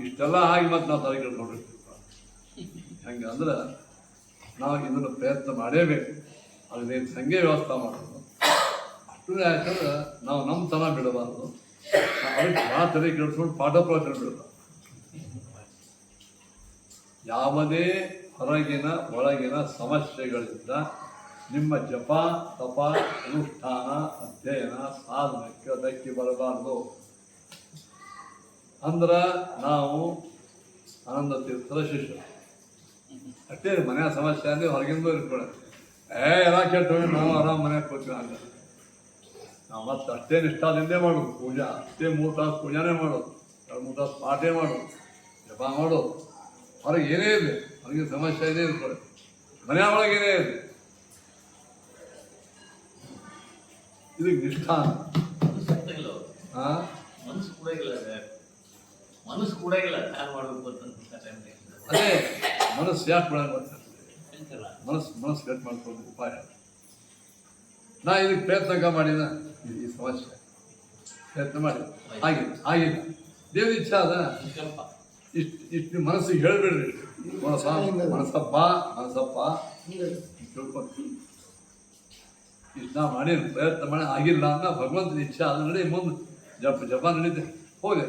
ಇಷ್ಟೆಲ್ಲ ಆಗಿ ಮತ್ತೆ ನಾವು ತಲೆ ಕೆಡ್ಕೊಂಡಿರ್ತೀವಿ. ಹೆಂಗೆ ಅಂದ್ರೆ ನಾವು ಇದನ್ನು ಪ್ರಯತ್ನ ಮಾಡೇಬೇಕು. ಅದನ್ನೇನು ಸಂಘೆ ವ್ಯವಸ್ಥೆ ಮಾಡೋದು ಅಷ್ಟು ಯಾಕಂದ್ರೆ ನಾವು ನಮ್ಮ ತನ ಬಿಡಬಾರ್ದು. ಅದಕ್ಕೆ ಆ ತಲೆ ಕೆಡಿಸ್ಕೊಂಡು ಪಾಠ ಪ್ರವಚನ ಬಿಡಬಾರ್ದು. ಯಾವುದೇ ಹೊರಗಿನ ಒಳಗಿನ ಸಮಸ್ಯೆಗಳಿಂದ ನಿಮ್ಮ ಜಪ ತಪ ಅನುಷ್ಠಾನ ಅಧ್ಯಯನ ಸಾಧನಕ್ಕೆ ಧಕ್ಕೆ ಬರಬಾರ್ದು. ಅಂದ್ರೆ ನಾವು ಆನಂದ ತೀರ್ಥರ ಶಿಷ್ಯ ಅಷ್ಟೇ. ಮನೆಯ ಸಮಸ್ಯೆ ಅಂದರೆ ಹೊರಗಿಂದ ಇರ್ಕೊಳ್ಳಿ, ಎಲ್ಲ ಕೆಟ್ಟು ನಾವು ಆರಾಮ್ ಮನೆಗೆ ಕೂತೀವಿ ಅಂತ ನಾವು ಮತ್ತೆ ಅಷ್ಟೇ ನಿಷ್ಠಾದಿಂದೇ ಮಾಡೋದು. ಪೂಜಾ ಅಷ್ಟೇ 3 ತಾಸು ಪೂಜಾನೇ ಮಾಡೋದು, 2-3 ತಾಸು ಪಾಠೇ ಮಾಡೋದು, ಜಪ ಮಾಡೋದು. ಹೊರಗೆ ಏನೇ ಇರಲಿ, ಹೊರಗಿನ ಸಮಸ್ಯೆ ಏನೇ ಇರ್ಕೊಳ್ಳಿ, ಮನೆಯ ಒಳಗೆ ಏನೇ ಇರಲಿ, ಇದಕ್ಕೆ ನಿಷ್ಠಾ. ಹಾಂ ಮನಸ್ಸು ಕೂಡ ಇಲ್ಲ ಯಾರು ಮಾಡಬೇಕು ಅಂತ. ಅದೇ ಮನಸ್ಸು ಯಾಕೆ ಬಿಡಂಗೆ ಗೊತ್ತಿರ್ತದೆ. ಮನಸ್ಸು ಕಟ್ ಮಾಡ್ಕೊಂಡು ಉಪಾಯ ನಾ ಇದಕ್ಕೆ ಪ್ರಯತ್ನ ಮಾಡಿದ. ಈ ಸಮಸ್ಯೆ ಪ್ರಯತ್ನ ಮಾಡಿ ಆಗಿಲ್ಲ ದೇವ್ರ ಇಚ್ಛೆ ಅದ. ಇಷ್ಟು ಮನಸ್ಸಿಗೆ ಹೇಳ್ಬಿಡ್ರಿ, ಮನಸ್ಸಪ್ಪ ತಿಳ್ಕೊಂಡು ಇಷ್ಟು ನಾ ಮಾಡಿ ಪ್ರಯತ್ನ ಮಾಡಿ ಆಗಿಲ್ಲ ಅಂತ ಭಗವಂತನ ಇಚ್ಛೆ ಅದ. ನಡಿ ಮುಂದೆ ಜಪ ನಡೀತೆ ಹೋಗಿ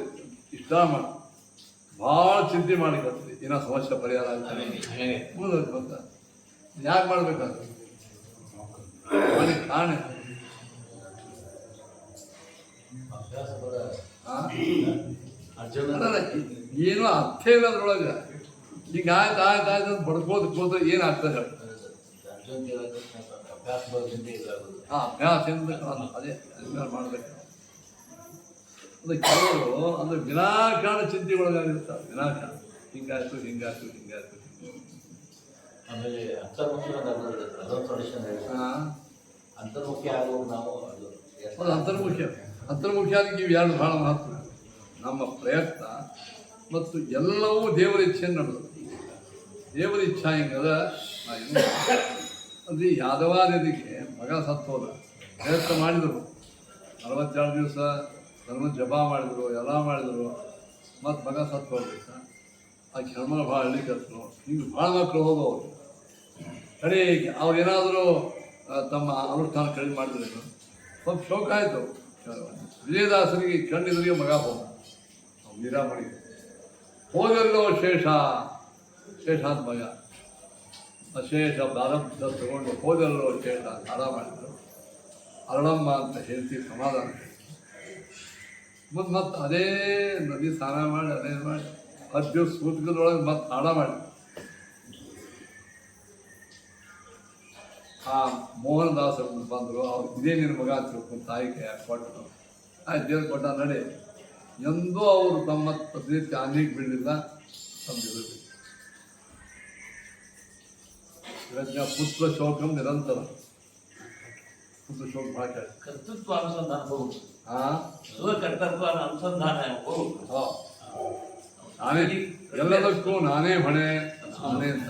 ಇಷ್ಟ ಮಾಡಿ ಭಾಳ ಚಿಂತೆ ಮಾಡಿ ಬರ್ತೀವಿ ಏನೋ ಸಮಸ್ಯೆ ಪರಿಹಾರ ಆಗ್ತದೆ ಮುಂದೆ ಬಂತ ಯಾಕೆ ಮಾಡ್ಬೇಕಾದ್ರೆ ಮಾಡಿ ಕಾಣೆ ಏನೋ ಅರ್ಥ ಇಲ್ಲ ಅದ್ರೊಳಗೆ. ಈಗ ಆಯ್ತು ಅಂತ ಬಡ್ಕೋದು ಕೂತ್ರೆ ಏನಾಗ್ತದೆ ಹೇಳಿ. ಅಭ್ಯಾಸದಿಂದ ಅದೇ ಮಾಡ್ಬೇಕು. ಅದು ಕೆಲವರು ಅಂದ್ರೆ ವಿನಾಕಾರಣ ಚಿಂತೆಗೊಳಗಾಗಿರ್ತಾರೆ. ವಿನಾಕಾರಣ ಹಿಂಗಾಯ್ತು ಆಮೇಲೆ ಅಂತರ್ಮುಖಿ ಆಗೋದು ನಾವು ಅದು ಅಂತರ್ಮುಖಿ ಅದಕ್ಕೆ ಇವು 2 ಭಾಳ ಮಹತ್ವ. ನಮ್ಮ ಪ್ರಯತ್ನ ಮತ್ತು ಎಲ್ಲವೂ ದೇವರ ಇಚ್ಛೆಯನ್ನು ನಡೆದು. ದೇವರ ಇಚ್ಛಾ ಹಿಂಗದ. ಅಂದರೆ ಯಾದವಾದಿಗೆ ಮಗ ಸತ್ತೋದ, ಪ್ರಯತ್ನ ಮಾಡಿದರು, 42 ದಿವಸ ಧರ್ಮ ಜಪ ಮಾಡಿದರು, ಎಲ್ಲ ಮಾಡಿದರು, ಮತ್ತು ಮಗ ಸತ್ತು ಹೋಗ್ಬೇಕು. ಆ ಹೆಣ್ಮಗ ಭಾಳ ಹಳ್ಳಿಕತ್ತರು. ಹಿಂಗೆ ಭಾಳ ಮಕ್ಕಳು ಹೋಗೋರು. ಕಡೆಗೆ ಅವ್ರು ಏನಾದರೂ ತಮ್ಮ ಅನುಷ್ಠಾನ ಕಡಿಮೆ ಮಾಡಿದ್ರೆ ಸ್ವಲ್ಪ ಶೋಕ ಆಯಿತು. ವಿಜಯದಾಸರಿಗೆ ಕಣ್ಣಿದ್ರಿಗೆ ಮಗ ಹೋದ, ವೀರಾಮಣಿ ಹೋದಲ್ಲೋ ಶೇಷ ಅಂತ ಮಗ. ಅಶೇಷ ಪ್ರಾರಂಭ ತಗೊಂಡು ಹೋದಲ್ಲೋ ಶೇಷ ಅಂತ ಆರಾಮ ಮಾಡಿದ್ರು. ಅರಳಮ್ಮ ಅಂತ ಹೇಳ್ತೀವಿ ಸಮಾಧಾನ. ಮತ್ತು ಅದೇ ನದಿ ಸ್ನಾನ ಮಾಡಿ ಅದೇ ಮಾಡಿ 10 ದಿವಸ ಸೂತ್ಕದೊಳಗೆ ಮತ್ತೆ ಹಾಡ ಮಾಡಿ ಆ ಮೋಹನದಾಸ ಬಂದರು. ಅವ್ರು ಇದೇ ನಿನ್ನ ಮಗ ತಿಳ್ಕೊಂಡು ತಾಯಿ ಕೈ ಕೊಟ್ಟರು. ಆಯ್ತು ದೇವ್ರು ಕೊಟ್ಟ ನಡೆ. ಎಂದೂ ಅವರು ತಮ್ಮ ಪತ್ನಿ ತ್ಯಾನಿಗೆ ಬಿಡಲಿಲ್ಲ. ತಮ್ಮ ಪುತ್ರ ಶೋಕಂ ನಿರಂತರ. ಪುತ್ರ ಶೋಕ ಭಾಳ ಕರ್ತೃತ್ವ ಅನುಸಂಧಾನ ಹೋಗುದು, ಹಾಂ ಕರ್ತೃತ್ವ ಅನುಸಂಧಾನ ಹೋಗುದು. ನಾನೇ ಎಲ್ಲದಕ್ಕೂ ನಾನೇ ಹೊಣೆ ನಾನೇ ಅಂತ.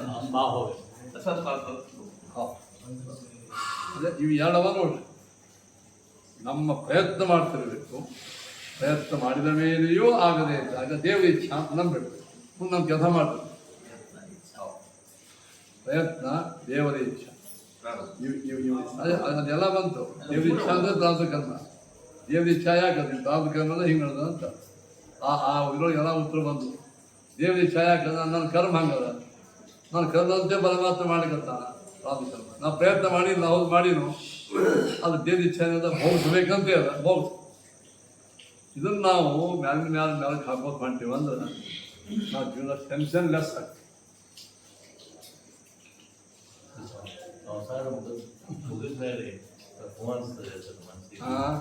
ಅದೇ ಇವು ಎರಡವ ನೋಡ್ರಿ. ನಮ್ಮ ಪ್ರಯತ್ನ ಮಾಡ್ತಿರಬೇಕು. ಪ್ರಯತ್ನ ಮಾಡಿದ ಮೇಲೆಯೂ ಆಗದೆ ಇದ್ದಾಗ ದೇವರ ಇಚ್ಛೆ ಅಂತ ನಂಬಿಡ್ಬೇಕು. ಮುಂದೆ ನಮ್ಮ ಕೆಲಸ ಮಾಡ್ತೀವಿ. ಪ್ರಯತ್ನ ದೇವರ ಇಚ್ಛೆ. ಅದೆಲ್ಲ ಬಂತು. ದೇವ್ರ ಇಚ್ಛೆ ಅಂದರೆ ದಾಸ ಕರ್ಮ. ದೇವ್ರ ಇಚ್ಛೆ ಯಾಕಂದ್ರೆ ದಾಸ ಕರ್ಮ ಅಂದ್ರೆ ಹಿಂಗೆ ನಡೆದ ಅಂತ ಇದ್ರೊಳಗೆ ಎಲ್ಲ ಉತ್ತರ ಬಂತು. ದೇವ್ರ ಇಚ್ಛೆ ಯಾಕಂದ್ರೆ ನನ್ನ ಕರ್ಮ ಹಂಗದ, ನಾನು ಕರ್ಮಂತೆ ಪರಮಾತ್ಮ ಮಾಡಿಕತ್ತಾನ ದಾಸ ಕರ್ಮ. ನಾವು ಪ್ರಯತ್ನ ಮಾಡಿ ನಾವು ಮಾಡಿನೋ ಅದು ದೇವ್ರ ಇಚ್ಛೆ ಅನ್ನೋದು ಭೋಗಿಸ್ಬೇಕಂತೆ ಅದ ಭೋಗಿಸ್. ಇದನ್ನು ನಾವು ಮ್ಯಾಲಕ್ಕೆ ಹಾಕೋದು ಮಾಡ್ತೀವಿ ಅಂದ್ರೆ ನಾವು ಜೀವನ ಟೆನ್ಷನ್ ಲೆಸ್ ಆಗ್ತೀವಿ. ಸಂಸಾರ ಮುಗಿದ್ಮೇಲೆ ಫೋನ್ಸ್ ಮನಸ್ಸಿಗೆ ಹಾಂ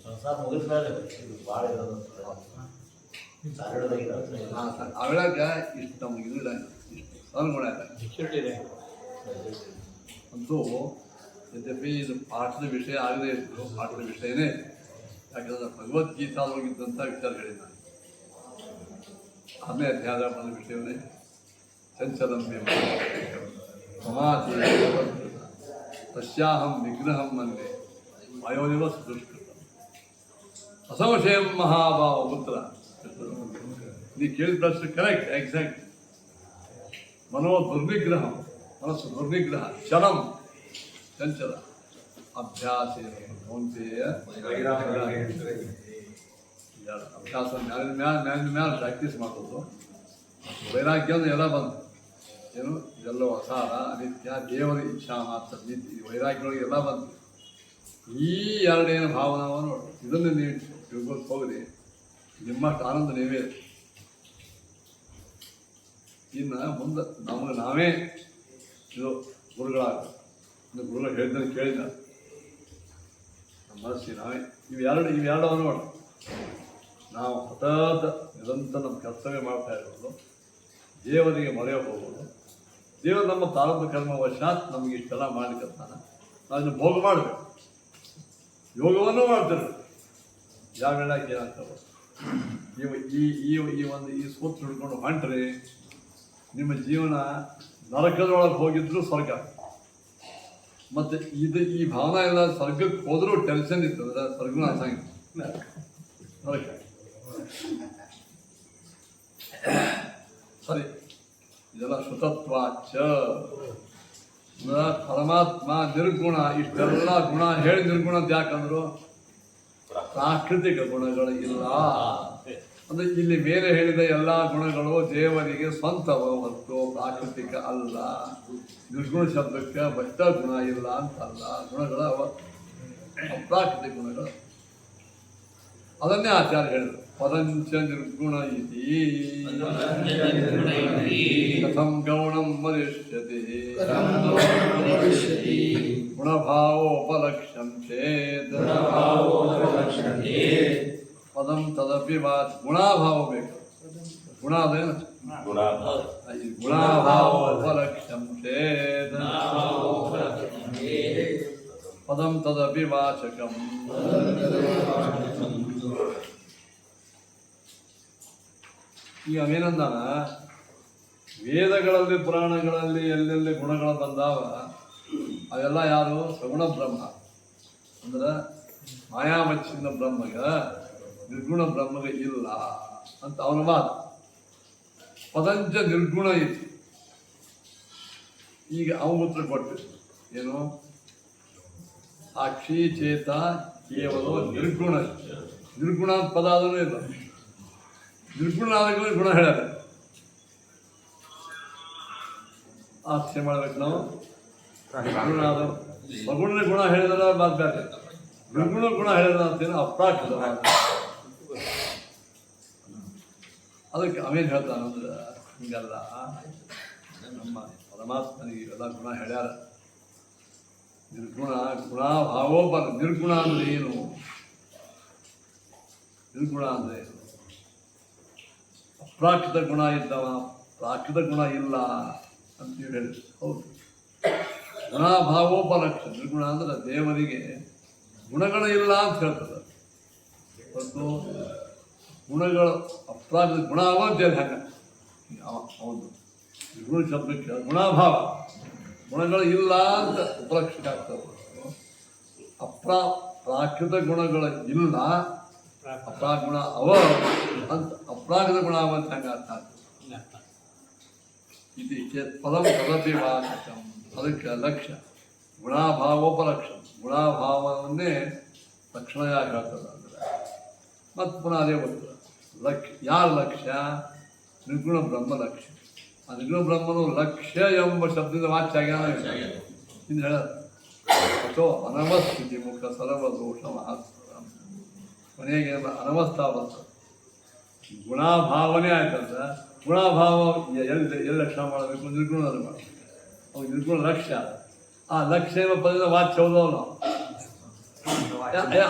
ಸಂಸಾರ ಮುಗಿದ್ಮೇಲೆ ಇದು ಭಾಳ ಇರೋದು ಅವೆಳಾಗ ಇಷ್ಟು ನಮ್ಗೆ ಇಲ್ಲ, ಇಷ್ಟು ಸನ್ಗುಣ ಅಂತೂ ಯದ್ಯಪಿ ಇದು ಪಾಠದ ವಿಷಯ ಆಗದೇ ಇತ್ತು. ಪಾಠದ ವಿಷಯನೇ ಯಾಕಂದ್ರೆ ಭಗವದ್ಗೀತಾದೊಳಗಿದ್ದಂಥ ವಿಚಾರಗಳಿಲ್ಲ. ಆಮೇಲೆ ಅಧ್ಯಾಯ ಬಂದ ವಿಷಯವೇ ಚಂಚಲಂಬೆ ಸಮಾಧಿ ತಸ್ಯಾಹಂ ವಿಗ್ರಹಂ ಮಂದೆ ವಾಯೋದೇವ ಸುದುಷ್ಕೃತ ಅಸಂಶಯಂ ಮಹಾಭಾವ ಪುತ್ರ. ನೀ ಕೇಳಿದ ಪ್ರಶ್ನೆ ಕರೆಕ್ಟ್, ಎಕ್ಸಾಕ್ಟ್. ಮನೋ ದುರ್ವಿಗ್ರಹ, ಮನಸ್ಸು ದುರ್ವಿಗ್ರಹ, ಚಲಂ ಚಂಚಲ, ಅಭ್ಯಾಸ ಅಭ್ಯಾಸ ಮ್ಯಾಲ ಪ್ರಾಕ್ಟೀಸ್ ಮಾಡೋದು. ವೈರಾಗ್ಯ ಅಂದ್ರೆ ಎಲ್ಲ ಬಂತು. ಏನು ಇದೆಲ್ಲ ಅಸಾರ ಅನಿತ್ಯ, ದೇವರ ಇಚ್ಛಾ ಮಾತ್ರ ನಿತ್ಯ. ವೈರಾಗ್ಯದೊಳಗೆ ಎಲ್ಲ ಬಂತು. ಈ ಎರಡೇನು ಭಾವನಾವ ನೋಡಿ, ಇದನ್ನು ನೀವು ತಿಳ್ಕೊಂಡು ಹೋಗ್ರಿ, ನಿಮ್ಮಷ್ಟು ಆನಂದ ನೀವೇ. ಇನ್ನು ಮುಂದೆ ನಮಗೆ ನಾವೇ ಇದು ಗುರುಗಳಾಗ ಗುರುಗಳು ಹೇಳಿದ್ದನ್ನು ಕೇಳಿದ ನಮ್ಮ ಮನಸ್ಸಿಗೆ ನಾವೇ ಇವೆರಡವ ನೋಡಿ. ನಾವು ಸತತ ನಿರಂತರ ನಮ್ಮ ಕರ್ತವ್ಯ ಮಾಡ್ತಾ ಇರೋದು, ದೇವರಿಗೆ ಮೊರೆ ಹೋಗೋದು. ದೇವರು ನಮ್ಮ ಪ್ರಾರಬ್ಧ ಕರ್ಮವಶಾತ್ ನಮಗೆ ಇಷ್ಟೆಲ್ಲ ಮಾಡ್ಲಿಕ್ಕತ್ತಾನ. ನಾವು ಇದನ್ನು ಭೋಗ ಮಾಡಬೇಕು. ಯೋಗವನ್ನು ಮಾಡ್ತಾರೆ. ಯಾವ ಹೇಳಕ್ಕೆ ಏನಾಗ್ತವೆ ಈ ಸೂತ್ರ ಹಿಡ್ಕೊಂಡು ಹೊಂಟ್ರೆ ನಿಮ್ಮ ಜೀವನ ನರಕದೊಳಗೆ ಹೋಗಿದ್ರು ಸ್ವರ್ಗ. ಮತ್ತು ಈ ಭಾವನಾ ಎಲ್ಲ ಸ್ವರ್ಗಕ್ಕೆ ಹೋದರೂ ಟೆನ್ಷನ್ ಇರ್ತದೆ. ಸ್ವರ್ಗನೂ ಆಸಂಗಿಲ್ಲ, ನರಕ. ಸರಿ, ಇದೆಲ್ಲ ಶುತತ್ವಾಚ. ಪರಮಾತ್ಮ ನಿರ್ಗುಣ. ಇಷ್ಟೆಲ್ಲ ಗುಣ ಹೇಳಿ ನಿರ್ಗುಣ ಅಂತ ಯಾಕಂದ್ರು ಪ್ರಾಕೃತಿಕ ಗುಣಗಳು ಇಲ್ಲ. ಅಂದ್ರೆ ಇಲ್ಲಿ ಮೇಲೆ ಹೇಳಿದ ಎಲ್ಲ ಗುಣಗಳು ದೇವರಿಗೆ ಸ್ವಂತವ ಹೊರತು ಪ್ರಾಕೃತಿಕ ಅಲ್ಲ. ನಿರ್ಗುಣ ಶಬ್ದಕ್ಕೆ ಬಷ್ಟ ಗುಣ ಇಲ್ಲ ಅಂತಲ್ಲ. ಗುಣಗಳ ಅಪ್ರಾಕೃತಿಕ ಗುಣಗಳು. ಅದನ್ನೇ ಆಚಾರ್ಯ ಹೇಳಿದರು. ಪರಂಚ ನಿರ್ಗುಣ ಇತಿ ಕಥಂ ಗೌಣಂ ವದಿಷ್ಯತಿ ಗುಣಭಾವೋಪಲಕ್ಷ್ಯಂ ಚೇತ್ ಪದಂ ತದಪಿ ವಾಚ್. ಗುಣಾಭಾವ ಬೇಕು. ಗುಣ ಅದೇನು ಗುಣಾಭಾವೋಪಲಕ್ಷ್ಯಂ ಚೇತ್ ಪದಂ ತದಪಿ ವಾಚಕಂ. ಈಗ ಅವೇನಂದಾನ, ವೇದಗಳಲ್ಲಿ ಪುರಾಣಗಳಲ್ಲಿ ಎಲ್ಲೆಲ್ಲಿ ಗುಣಗಳು ಬಂದಾವ ಅವೆಲ್ಲ ಯಾರು? ಸಗುಣ ಬ್ರಹ್ಮ. ಅಂದ್ರೆ ಮಾಯಾಮಚ್ಚಿನ ಬ್ರಹ್ಮಗ ನಿರ್ಗುಣ ಬ್ರಹ್ಮಗ ಇಲ್ಲ ಅಂತ ಅವನ ಮಾತ. ಪದಂಚ ನಿರ್ಗುಣ ಐತಿ. ಈಗ ಅವನ ಉತ್ತರ ಕೊಟ್ಟಿದ್ರು ಏನು? ಸಾಕ್ಷಿ ಚೇತ ಕೇವಲ ನಿರ್ಗುಣ. ನಿರ್ಗುಣ ಅಂತ ಪದ ಅದೂ ಇಲ್ಲ. ನಿರ್ಗುಣ ಆದಾಗಲೂ ಗುಣ ಹೇಳ್ಯಾರ. ಆಶ್ಚರ್ಯ ಮಾಡ್ಬೇಕು ನಾವು. ನಿರ್ಗುಣ ಸಗುಣ ಗುಣ ಹೇಳಿದ್ರೆ ಬಾದ್ ಬೇರೆ, ನಿರ್ಗುಣ ಗುಣ ಹೇಳಿದ್ರೆ ಅಂತೇನು ಅಪ್ರಾಕೃತ. ಅದಕ್ಕೆ ಅವೇನು ಹೇಳ್ತಾನಂದ್ರೆ ಹಿಂಗಲ್ಲ, ನಮ್ಮ ಪರಮಾತ್ಮನಿಗೆ ಇವೆಲ್ಲ ಗುಣ ಹೇಳ್ಯಾರ. ನಿರ್ಗುಣ ಗುಣಾಭಾವೋಪರ. ನಿರ್ಗುಣ ಅಂದ್ರೆ ಏನು? ನಿರ್ಗುಣ ಅಂದ್ರೆ ಏನು? ಅಪ್ರಾಕೃತ ಗುಣ ಇದ್ದವ ಪ್ರಾಕೃತ ಗುಣ ಇಲ್ಲ ಅಂತೇಳಿ ಹೇಳಿ. ಹೌದು, ಗುಣಾಭಾವೋಪಲಕ್ಷ. ನಿರ್ಗುಣ ಅಂದ್ರೆ ದೇವರಿಗೆ ಗುಣಗಳು ಇಲ್ಲ ಅಂತ ಹೇಳ್ತದೆ ಮತ್ತು ಗುಣಗಳು ಅಪ್ರಾಕೃತ ಗುಣ ಅವ ಅಂತೇಳಿ ಹಂಗೆ. ಹೌದು, ಗುಣ ಶಬ್ದಕ್ಕೆ ಗುಣಾಭಾವ, ಗುಣಗಳು ಇಲ್ಲ ಅಂತ ಉಪಲಕ್ಷಕ ಆಗ್ತದೆ. ಪ್ರಾಕೃತ ಗುಣಗಳು ಇಲ್ಲ, ಅಪ್ರಾಗುಣ ಅವ ಅಂತ ಅಪ್ರಾಕೃತ ಗುಣ ಅವ ಅಂತ ಹಂಗೆ ಅರ್ಥ ಆಗ್ತದೆ. ಇದು ಪದಂ ತದಪಿ ವಾಚಕಂ. ಅದಕ್ಕೆ ಲಕ್ಷ್ಯ ಗುಣಾಭಾವೋಪಲಕ್ಷ. ಗುಣಾಭಾವವನ್ನೇ ಲಕ್ಷಣವಾಗಿ ಹೇಳ್ತದೆ ಅಂದರೆ ಮತ್ತು ಪುನಃ ಅದೇ ಉತ್ತರ. ಯಾರ ಲಕ್ಷ್ಯ? ನಿರ್ಗುಣ ಬ್ರಹ್ಮ ಲಕ್ಷ್ಯ. ಆ ನಿರ್ಗುಣ ಬ್ರಹ್ಮನು ಲಕ್ಷ್ಯ ಎಂಬ ಶಬ್ದದಿಂದ ವಾಚ್ಯ ಆಗ್ಯಾನ ಇನ್ನು ಹೇಳ. ಅಥವಾ ಅನವಸ್ಥಿತಿ ಮುಖ ಸರ್ವದೋಷ ಮಹಾಸ್ಪದ. ಕೊನೆಗೆ ಅನವಸ್ಥಾ ಬರ್ತದೆ. ಗುಣಾಭಾವನೆ ಆಯ್ತಂದ್ರೆ ಗುಣಾಭಾವ ಎಲ್ಲಿ ಲಕ್ಷಣ ಮಾಡಬೇಕು? ನಿರ್ಗುಣದಲ್ಲಿ ಮಾಡಬೇಕು. ಅವು ನಿರ್ಗುಣ ಲಕ್ಷ್ಯ. ಆ ಲಕ್ಷ್ಯ ಎಂಬ ಪದದಿಂದ ವಾಚ್ಯ ಹೌದವ ನಾವು,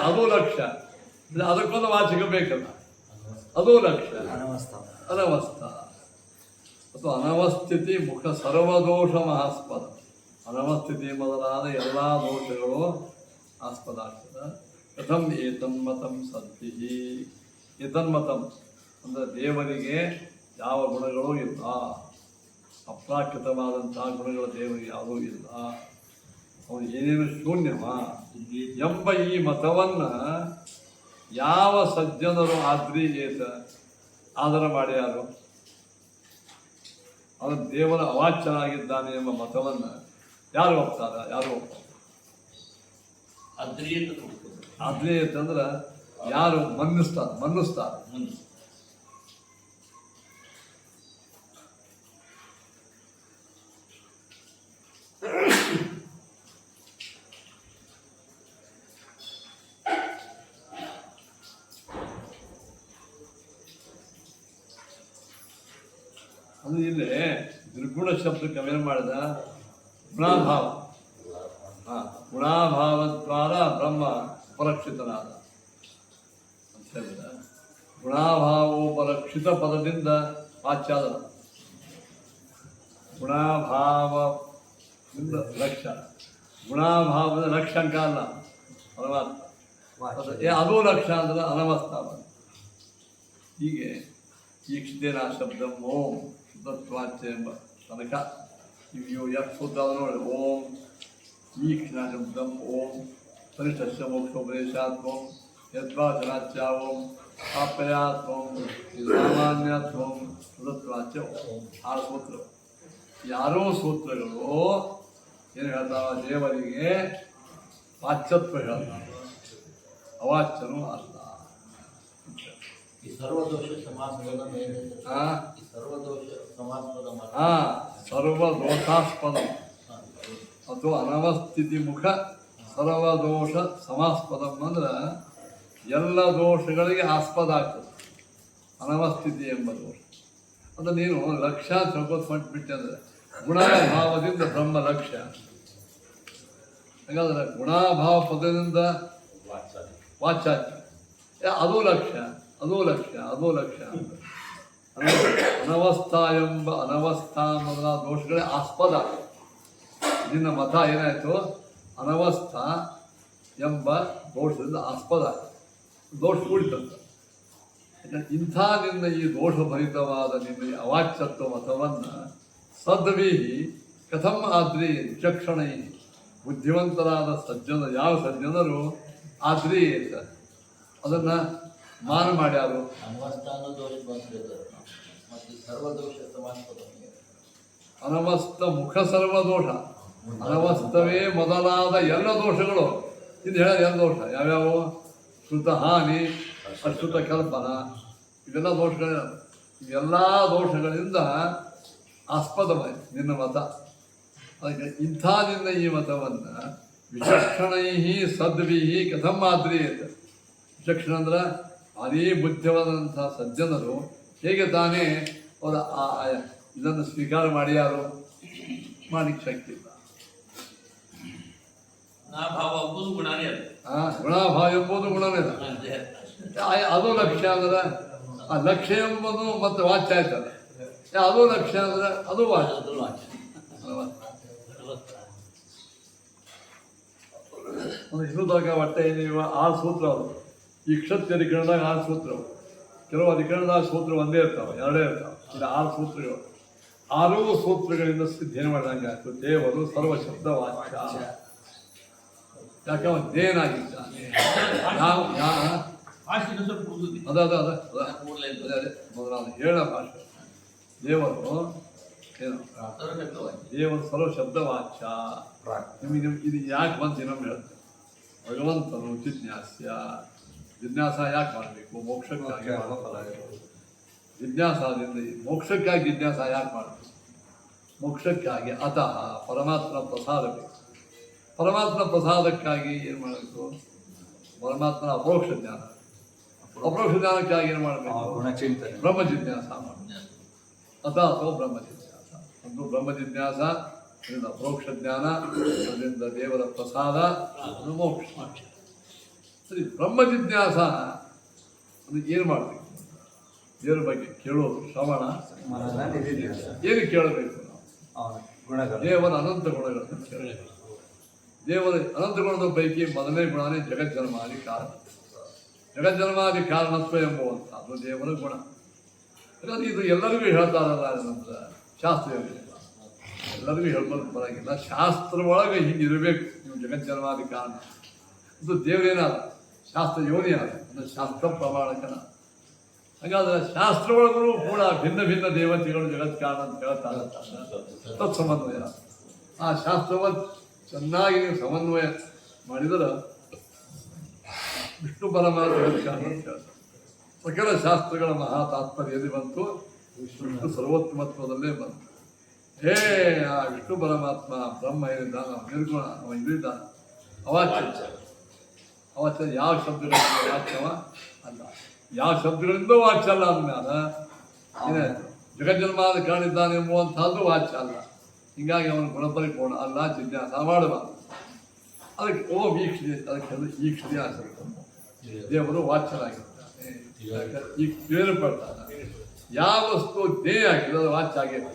ಅದು ಲಕ್ಷ್ಯ. ಅದಕ್ಕೊಂದು ವಾಚಿಕ ಬೇಕಲ್ಲ, ಅದು ಲಕ್ಷ್ಯ. ಅನವಸ್ಥಾ ಅಥವಾ ಅನವಸ್ಥಿತಿ ಮುಖ ಸರ್ವದೋಷ ಮಹಾಸ್ಪದ. ಅನವಸ್ಥಿತಿ ಮೊದಲಾದ ಎಲ್ಲ ದೋಷಗಳು ಆಸ್ಪದ ಆಗ್ತದೆ. ಕಥಂ ಏತನ್ಮತಂ ಸದ್ಭಿಹಿ. ಏತನ್ಮತಂ ಅಂದರೆ ದೇವರಿಗೆ ಯಾವ ಗುಣಗಳೂ ಇಲ್ಲ, ಅಪ್ರಾಕೃತವಾದಂತಹ ಗುಣಗಳ ದೇವರಿಗೆ ಯಾವುದೂ ಇಲ್ಲ, ಅವನು ಏನೇನು ಶೂನ್ಯವ ಎಂಬ ಈ ಮತವನ್ನು ಯಾವ ಸಜ್ಜನರು ಆದ್ರೀಯೇತ ಆದರ ಮಾಡ್ಯಾರು? ಅವನು ದೇವರ ಅವಾಚ್ಯನಾಗಿದ್ದಾನೆ ಎಂಬ ಮತವನ್ನು ಯಾರು ಒಪ್ತಾರ? ಯಾರು ಒಪ್ತಾರೆ? ಅದ್ರೀಯತ ಅಂದ್ರೆ ಯಾರು ಮನ್ನಿಸ್ತಾರೆ. ಅದು ಇಲ್ಲಿ ನಿರ್ಗುಣ ಶಬ್ದಕ್ಕೆ ಅವೇನು ಮಾಡಿದ? ಗುಣಾಭಾವ. ಗುಣಾಭಾವದ್ವಾರ ಬ್ರಹ್ಮ ಉಪಲಕ್ಷಿತನಾದ ಅಂತ ಹೇಳಿದ. ಗುಣಾಭಾವೋಪಲಕ್ಷಿತ ಪದದಿಂದ ವಾಚ್ಯಾದ. ಗುಣಾಭಾವದಿಂದ ಲಕ್ಷ್ಯ. ಗುಣಾಭಾವದ ಲಕ್ಷ್ಯಾಂಕ ಅಲ್ಲ ಪರಮಾತ್ಮ. ಅದು ಲಕ್ಷ್ಯ ಅಂದ್ರೆ ಅನವಸ್ಥಾನ. ಹೀಗೆ ಈಕ್ಷಿತೇನ ಶಬ್ದಂ ಓಂ ಶುದ್ಧತ್ವಾಚ್ಯ ಎಂಬ ತನಕ ಇವು ಎಷ್ಟು ಶುದ್ಧ ನೋಡಿ. ಓಂ ಈಕ್ಷಣ ಶಬ್ದಂ ಓಂ ಪರಿಷ್ಠ ಮೋಕ್ಷೋಪದೇಶಾತ್ಮಂ ಯದ್ವಾಚನಾಚ್ಯ ಓಂ ಆಪ್ಯಾತ್ಮಂ ಸಾಮಾನ್ಯತ್ವಂ ಶುದ್ಧತ್ವಾಚ್ಯ ಓಂ. 6 ಸೂತ್ರ. ಯಾರೋ ಸೂತ್ರಗಳು ಏನು ಹೇಳ್ತಾವ? ದೇವರಿಗೆ ವಾಚ್ಯತ್ವ ಹೇಳ್ತಾವ, ಅವಾಚ್ಯನೂ ಅಲ್ಲ. ಈ ಸರ್ವದೋಷ ಸಮಾಸ್ಪದ ಸರ್ವದೋಷ ಸಮಾಸ್ಪದ ಸರ್ವದೋಷಾಸ್ಪದ ಅಥವಾ ಅನವಸ್ಥಿತಿ ಮುಖ ಸರ್ವದೋಷ ಸಮಾಸ್ಪದ ಅಂದ್ರೆ ಎಲ್ಲ ದೋಷಗಳಿಗೆ ಆಸ್ಪದ ಆಗ್ತದೆ ಅನವಸ್ಥಿತಿ ಎಂಬ ದೋಷ. ಅಂದ್ರೆ ನೀನು ಲಕ್ಷ್ಯ ತಿಳ್ಕೊತ್ ಹೊಂಟ್ಬಿಟ್ಟೆ ಅಂದರೆ ಗುಣಾಭಾವದಿಂದ ಬ್ರಹ್ಮ ಲಕ್ಷ್ಯ. ಹಾಗಾದ್ರೆ ಗುಣಾಭಾವ ಪದದಿಂದ ವಾಚಾಚ್ಯ ಅದು ಲಕ್ಷ್ಯ. ಅನವಸ್ಥಾ ಎಂಬ ಅನವಸ್ಥಾ ಮೊದಲಾದ ದೋಷಗಳೇ ಆಸ್ಪದ. ನಿನ್ನ ಮತ ಏನಾಯಿತು? ಅನವಸ್ಥಾ ಎಂಬ ದೋಷದಿಂದ ಆಸ್ಪದ, ದೋಷ ಕೂಡಿತಂತ. ಇಂಥ ನಿನ್ನ ಈ ದೋಷಭರಿತವಾದ ನಿನ್ನ ಈ ಅವಾಚ್ಯತ್ವ ಮತವನ್ನು ಸದ್ವೀಹಿ ಕಥಂ ಆದ್ರಿ ವಿಚಕ್ಷಣೈ. ಬುದ್ಧಿವಂತರಾದ ಯಾವ ಸಜ್ಜನರು ಆದ್ರೀಯೇತ ಅದನ್ನು ಮಾನ ಮಾಡ್ಯಾರು. ಅನವಸ್ಥಾನ ದೋಷ ಮತ್ತು ಸರ್ವದೋಷ ಸಮಾಸ್ಪದ. ಅನವಸ್ಥ ಮುಖ ಸರ್ವದೋಷ. ಅನವಸ್ಥವೇ ಮೊದಲಾದ ಎಲ್ಲ ದೋಷಗಳು. ಇದು ಹೇಳ ಎಲ್ಲ ದೋಷ ಯಾವ್ಯಾವು? ಶ್ರುತ ಹಾನಿ, ಅಶ್ರುತ ಕಲ್ಪನ, ಇವೆಲ್ಲ ದೋಷಗಳ. ಇವೆಲ್ಲ ದೋಷಗಳಿಂದ ಆಸ್ಪದವಾಯಿತು ನಿನ್ನ ಮತ. ಅದಕ್ಕೆ ಇಂಥದಿಂದ ಈ ಮತವನ್ನು ವಿಚಕ್ಷಣೈ ಸದ್ವಿ ಕಥಂ ಮಾದ್ರಿಯೇತ. ವಿಚಕ್ಷಣ ಅಂದ್ರೆ ಭಾರೀ ಬುದ್ಧಿವಾದಂಥ ಸಜ್ಜನರು ಹೇಗೆ ತಾನೇ ಅವರ ಇದನ್ನು ಸ್ವೀಕಾರ ಮಾಡ್ಯಾರೋ ಮಾಡಲಿಕ್ಕೆ ಶಕ್ತಿ ಇಲ್ಲ. ನಾ ಭಾವ ಎಂಬುದು ಗುಣನೇ ಅಲ್ಲ. ಗುಣಾಭಾವ ಎಂಬುದು ಗುಣನೇ ಇಲ್ಲ. ಅದು ಲಕ್ಷ್ಯ ಅಂದ್ರೆ ಆ ಲಕ್ಷ್ಯ ಎಂಬುದು ಮತ್ತು ವಾಚ್ಯ ಆಯ್ತಲ್ಲ. ಅದು ಲಕ್ಷ್ಯ ಅಂದ್ರೆ ಅದು ವಾಚ್ಯ. ಒಂದು ಹಿಂದೂದಾಗ ಒಟ್ಟೆ ನೀವು 6 ಸೂತ್ರ ಅವರು ಈ ಕ್ಷತ್ರಿಯ ಅಧಿಕರಣದಾಗ 6 ಸೂತ್ರವು. ಕೆಲವು ಅಧಿಕರಣದಾಗ ಸೂತ್ರ ಒಂದೇ ಇರ್ತಾವೆ, 2 ಇರ್ತಾವೆ. ಇದು 6 ಸೂತ್ರಗಳು. 6 ಸೂತ್ರಗಳಿಂದ ಸಿದ್ಧೇನು ಮಾಡಿದಂಗೆ ಆಯ್ತು. ದೇವರು ಸರ್ವ ಶಬ್ದ ವಾಚ್ಯ. ಯಾಕೆ ಅವನು ದೇನಾಗಿದ್ದಾನೆ. ನಾವು ಭಾಷೆನ ಸ್ವಲ್ಪ ಉಳಿದಿದೆ. ಮೊದಲಾದ ಹೇಳ ಭಾಷೆ. ದೇವರು ಏನು ದೇವರು ಸರ್ವ ಶಬ್ದ ವಾಚ್ಯ. ನಿಮಗೆ ಇದು ಯಾಕೆ ಬಂತು ನಮ್ಮ ಹೇಳ್ತಾರೆ. ಭಗವಂತನು ಜಿಜ್ಞಾಸ್ಯ. ಜಿಜ್ಞಾಸ ಯಾಕೆ ಮಾಡಬೇಕು? ಮೋಕ್ಷಕ್ಕಾಗಿ ಮಾಡೋ ಫಲ ಇರೋದು. ಜಿಜ್ಞಾಸಾದಿಂದ ಮೋಕ್ಷಕ್ಕಾಗಿ ಜಿಜ್ಞಾಸ ಯಾಕೆ ಮಾಡಬೇಕು? ಮೋಕ್ಷಕ್ಕಾಗಿ ಅತಃ ಪರಮಾತ್ಮ ಪ್ರಸಾದ ಬೇಕು. ಪರಮಾತ್ಮ ಪ್ರಸಾದಕ್ಕಾಗಿ ಏನು ಮಾಡಬೇಕು? ಪರಮಾತ್ಮನ ಅಪರೋಕ್ಷ ಜ್ಞಾನ. ಅಪರೋಕ್ಷ ಜ್ಞಾನಕ್ಕಾಗಿ ಏನು ಮಾಡಬೇಕು? ಬ್ರಹ್ಮ ಜಿಜ್ಞಾಸ ಮಾಡಬೇಕು. ಅಥವಾ ಬ್ರಹ್ಮ ಜಿಜ್ಞಾಸ. ಒಂದು ಬ್ರಹ್ಮ ಜಿಜ್ಞಾಸ, ಅದರಿಂದ ಅಪರೋಕ್ಷ ಜ್ಞಾನ, ಅದರಿಂದ ದೇವರ ಪ್ರಸಾದ, ಅದು ಮೋಕ್ಷ. ಸರಿ, ಬ್ರಹ್ಮ ಜಿಜ್ಞಾಸ ಅದು ಏನು ಮಾಡಬೇಕು? ದೇವರ ಬಗ್ಗೆ ಕೇಳೋದು, ಶ್ರವಣ. ಏನು ಕೇಳಬೇಕು ನಾವು? ದೇವರ ಅನಂತ ಗುಣಗಳನ್ನು ಕೇಳಬೇಕು. ದೇವರ ಅನಂತ ಗುಣದ ಪೈಕಿ ಮೊದಲನೇ ಗುಣನೇ ಜಗಜ್ಜನ್ಮಾದಿ ಕಾರಣ. ಜಗಜ್ಜನ್ಮಾದಿ ಕಾರಣತ್ವ ಎಂಬುವಂಥದ್ದು ದೇವರ ಗುಣ. ಯಾಕಂದ್ರೆ ಇದು ಎಲ್ಲರಿಗೂ ಹೇಳ್ತಾರಲ್ಲ ನಮ್ದು ಶಾಸ್ತ್ರ. ಎಲ್ಲರಿಗೂ ಹೇಳ್ಬೋದು ಬರೋಂಗಿಲ್ಲ. ಶಾಸ್ತ್ರ ಒಳಗೆ ಹಿಂಗೆ ಇರಬೇಕು. ನೀವು ಜಗಜ್ಜನ್ಮಾದಿ ಕಾರಣ ಇದು ದೇವರೇನಲ್ಲ, ಶಾಸ್ತ್ರ ಯೋನಿ ಅಲ್ಲ, ಅಂದರೆ ಶಾಸ್ತ್ರ ಪ್ರಮಾಣಕನ. ಹಾಗಾದ್ರೆ ಶಾಸ್ತ್ರ ಒಳಗೂ ಕೂಡ ಭಿನ್ನ ಭಿನ್ನ ದೇವತೆಗಳು ಜಗತ್ ಕಾರಣ ಅಂತ ಹೇಳ್ತಾರೆ. ತತ್ಸಮನ್ವಯ. ಆ ಶಾಸ್ತ್ರವನ್ನು ಚೆನ್ನಾಗಿ ನೀವು ಸಮನ್ವಯ ಮಾಡಿದರೆ ವಿಷ್ಣು ಪರಮಾತ್ಮ ಜಗತ್ ಕಾರಣ ಅಂತ ಹೇಳ್ತಾರೆ. ಸಕಲ ಶಾಸ್ತ್ರಗಳ ಮಹಾ ತಾತ್ಪರ್ಯ ಎಲ್ಲಿ ಬಂತು? ವಿಷ್ಣು ಸರ್ವೋತ್ತಮತ್ವದಲ್ಲೇ ಬಂತು. ಆ ವಿಷ್ಣು ಪರಮಾತ್ಮ ಬ್ರಹ್ಮ ಏನಿದ್ದಾನ, ನಿರ್ಗುಣ, ಅವ ಇಲ್ಲಿದ್ದಾನೆ, ಅವಾಚ್ಯ. ಅವಾಚ್ಯ ಯಾವ ಶಬ್ದಗಳಿಂದ ವಾಚ್ಯವ ಅಲ್ಲ. ಯಾವ ಶಬ್ದಗಳಿಂದ ವಾಚ್ಯ ಅಲ್ಲ ಅಂದಮೇಲೆ ಏನಾಯ್ತು? ಜಗಜ್ಜನ್ಮಾದ ಕಾರಣ ಇದ್ದಾನೆ ಎಂಬುವಂಥದ್ದು ವಾಚ್ಯ ಅಲ್ಲ. ಹೀಗಾಗಿ ಅವನು ಗುಣಪರಿಪೂರ್ಣ ಅಲ್ಲ. ಜಿಜ್ಞಾಸ ಮಾಡಬಾರ್ದು. ಅದಕ್ಕೆ ವೀಕ್ಷಣೆ, ಅದಕ್ಕೆ ಈಕ್ಷಣೆ ಆಸಕ್ತ. ದೇವರು ವಾಚ್ಯರಾಗಿರ್ತಾನೆ. ಈಗ ತಿಳಿಯಲ್ಪಡ್ತಾನೆ. ಯಾವ ವಸ್ತು ದೇಹ ಆಗಿದೆ ಅದು ವಾಚ್ಯ ಆಗಿದೆ.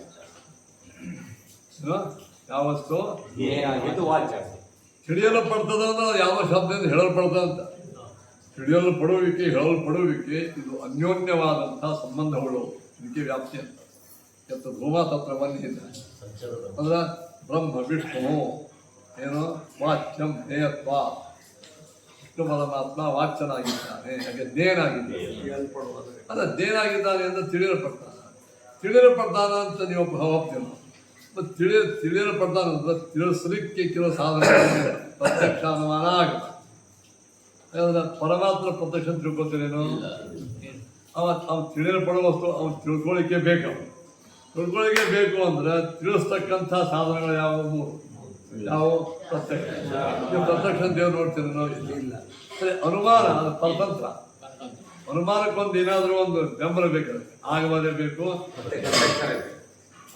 ಯಾವ ವಸ್ತು ತಿಳಿಯಲ್ಪಡ್ತದ ಅಂದ್ರೆ ಯಾವ ಶಬ್ದದಿಂದ ಹೇಳಲ್ಪಡ್ತದಂತ. ತಿಳಿಯಲ್ಪಡುವಿಕೆ, ಹೇಳಲ್ಪಡುವಿಕೆ ಇದು ಅನ್ಯೋನ್ಯವಾದಂಥ ಸಂಬಂಧಗಳು. ಇದಕ್ಕೆ ವ್ಯಾಪ್ತಿ ಅಂತ. ಇವತ್ತು ಧೂಮ ತತ್ರ ಬಂದಿದೆ ಅಂದ್ರೆ ಬ್ರಹ್ಮ ವಿಷ್ಣು ಏನು ವಾಚ್ಯಂ ನೇಯತ್ವ. ವಿಷ್ಣು ಪರಮಾತ್ಮ ವಾಚ್ಯನಾಗಿದ್ದಾನೆ. ಹಾಗೆ ದೇನಾಗಿದ್ದಾನೆ. ಅದ ದೇನಾಗಿದ್ದಾನೆ ಅಂತ ತಿಳಿಯಲ್ಪಡ್ತಾನೆ. ತಿಳಿಯಲ್ಪಡ್ತಾನ ಅಂತ ನೀವು ಭಾವಪ್ತಿಲ್ಲ. ಮತ್ತು ತಿಳಿಯಲ್ಪಡ್ತಾನೆ ಅಂದ್ರೆ ತಿಳಿಸಲಿಕ್ಕೆ ಕೆಲವು ಸಾಧನ ಪ್ರತ್ಯಕ್ಷ ಅನುಮಾನ ಆಗುತ್ತೆ. ಯಾಕಂದ್ರೆ ಪರಮಾತ್ಮ ಪ್ರತ್ಯಕ್ಷ ತಿಳ್ಕೊತೀರೇನು? ಅವ್ನು ತಿಳಿಯಲ್ಪಡುವ ವಸ್ತು ಅವ್ನು ತಿಳ್ಕೊಳ್ಳಿಕ್ಕೆ ಬೇಕು. ತಿಳ್ಕೊಳ್ಳಿಕ್ಕೆ ಬೇಕು ಅಂದ್ರೆ ತಿಳಿಸ್ತಕ್ಕಂಥ ಸಾಧನಗಳು ಯಾವುವು? ಯಾವ ಪ್ರತ್ಯಕ್ಷ. ನೀವು ಪ್ರತ್ಯಕ್ಷ ದೇವ್ರು ನೋಡ್ತೀರೇನೋ? ಇಲ್ಲ. ಸರಿ, ಅನುಮಾನ ಅದು ಪರತಂತ್ರ. ಅನುಮಾನಕ್ಕೊಂದು ಏನಾದರೂ ಒಂದು ಬೆಂಬಲ ಬೇಕು, ಆಗಬಾರೇ ಬೇಕು.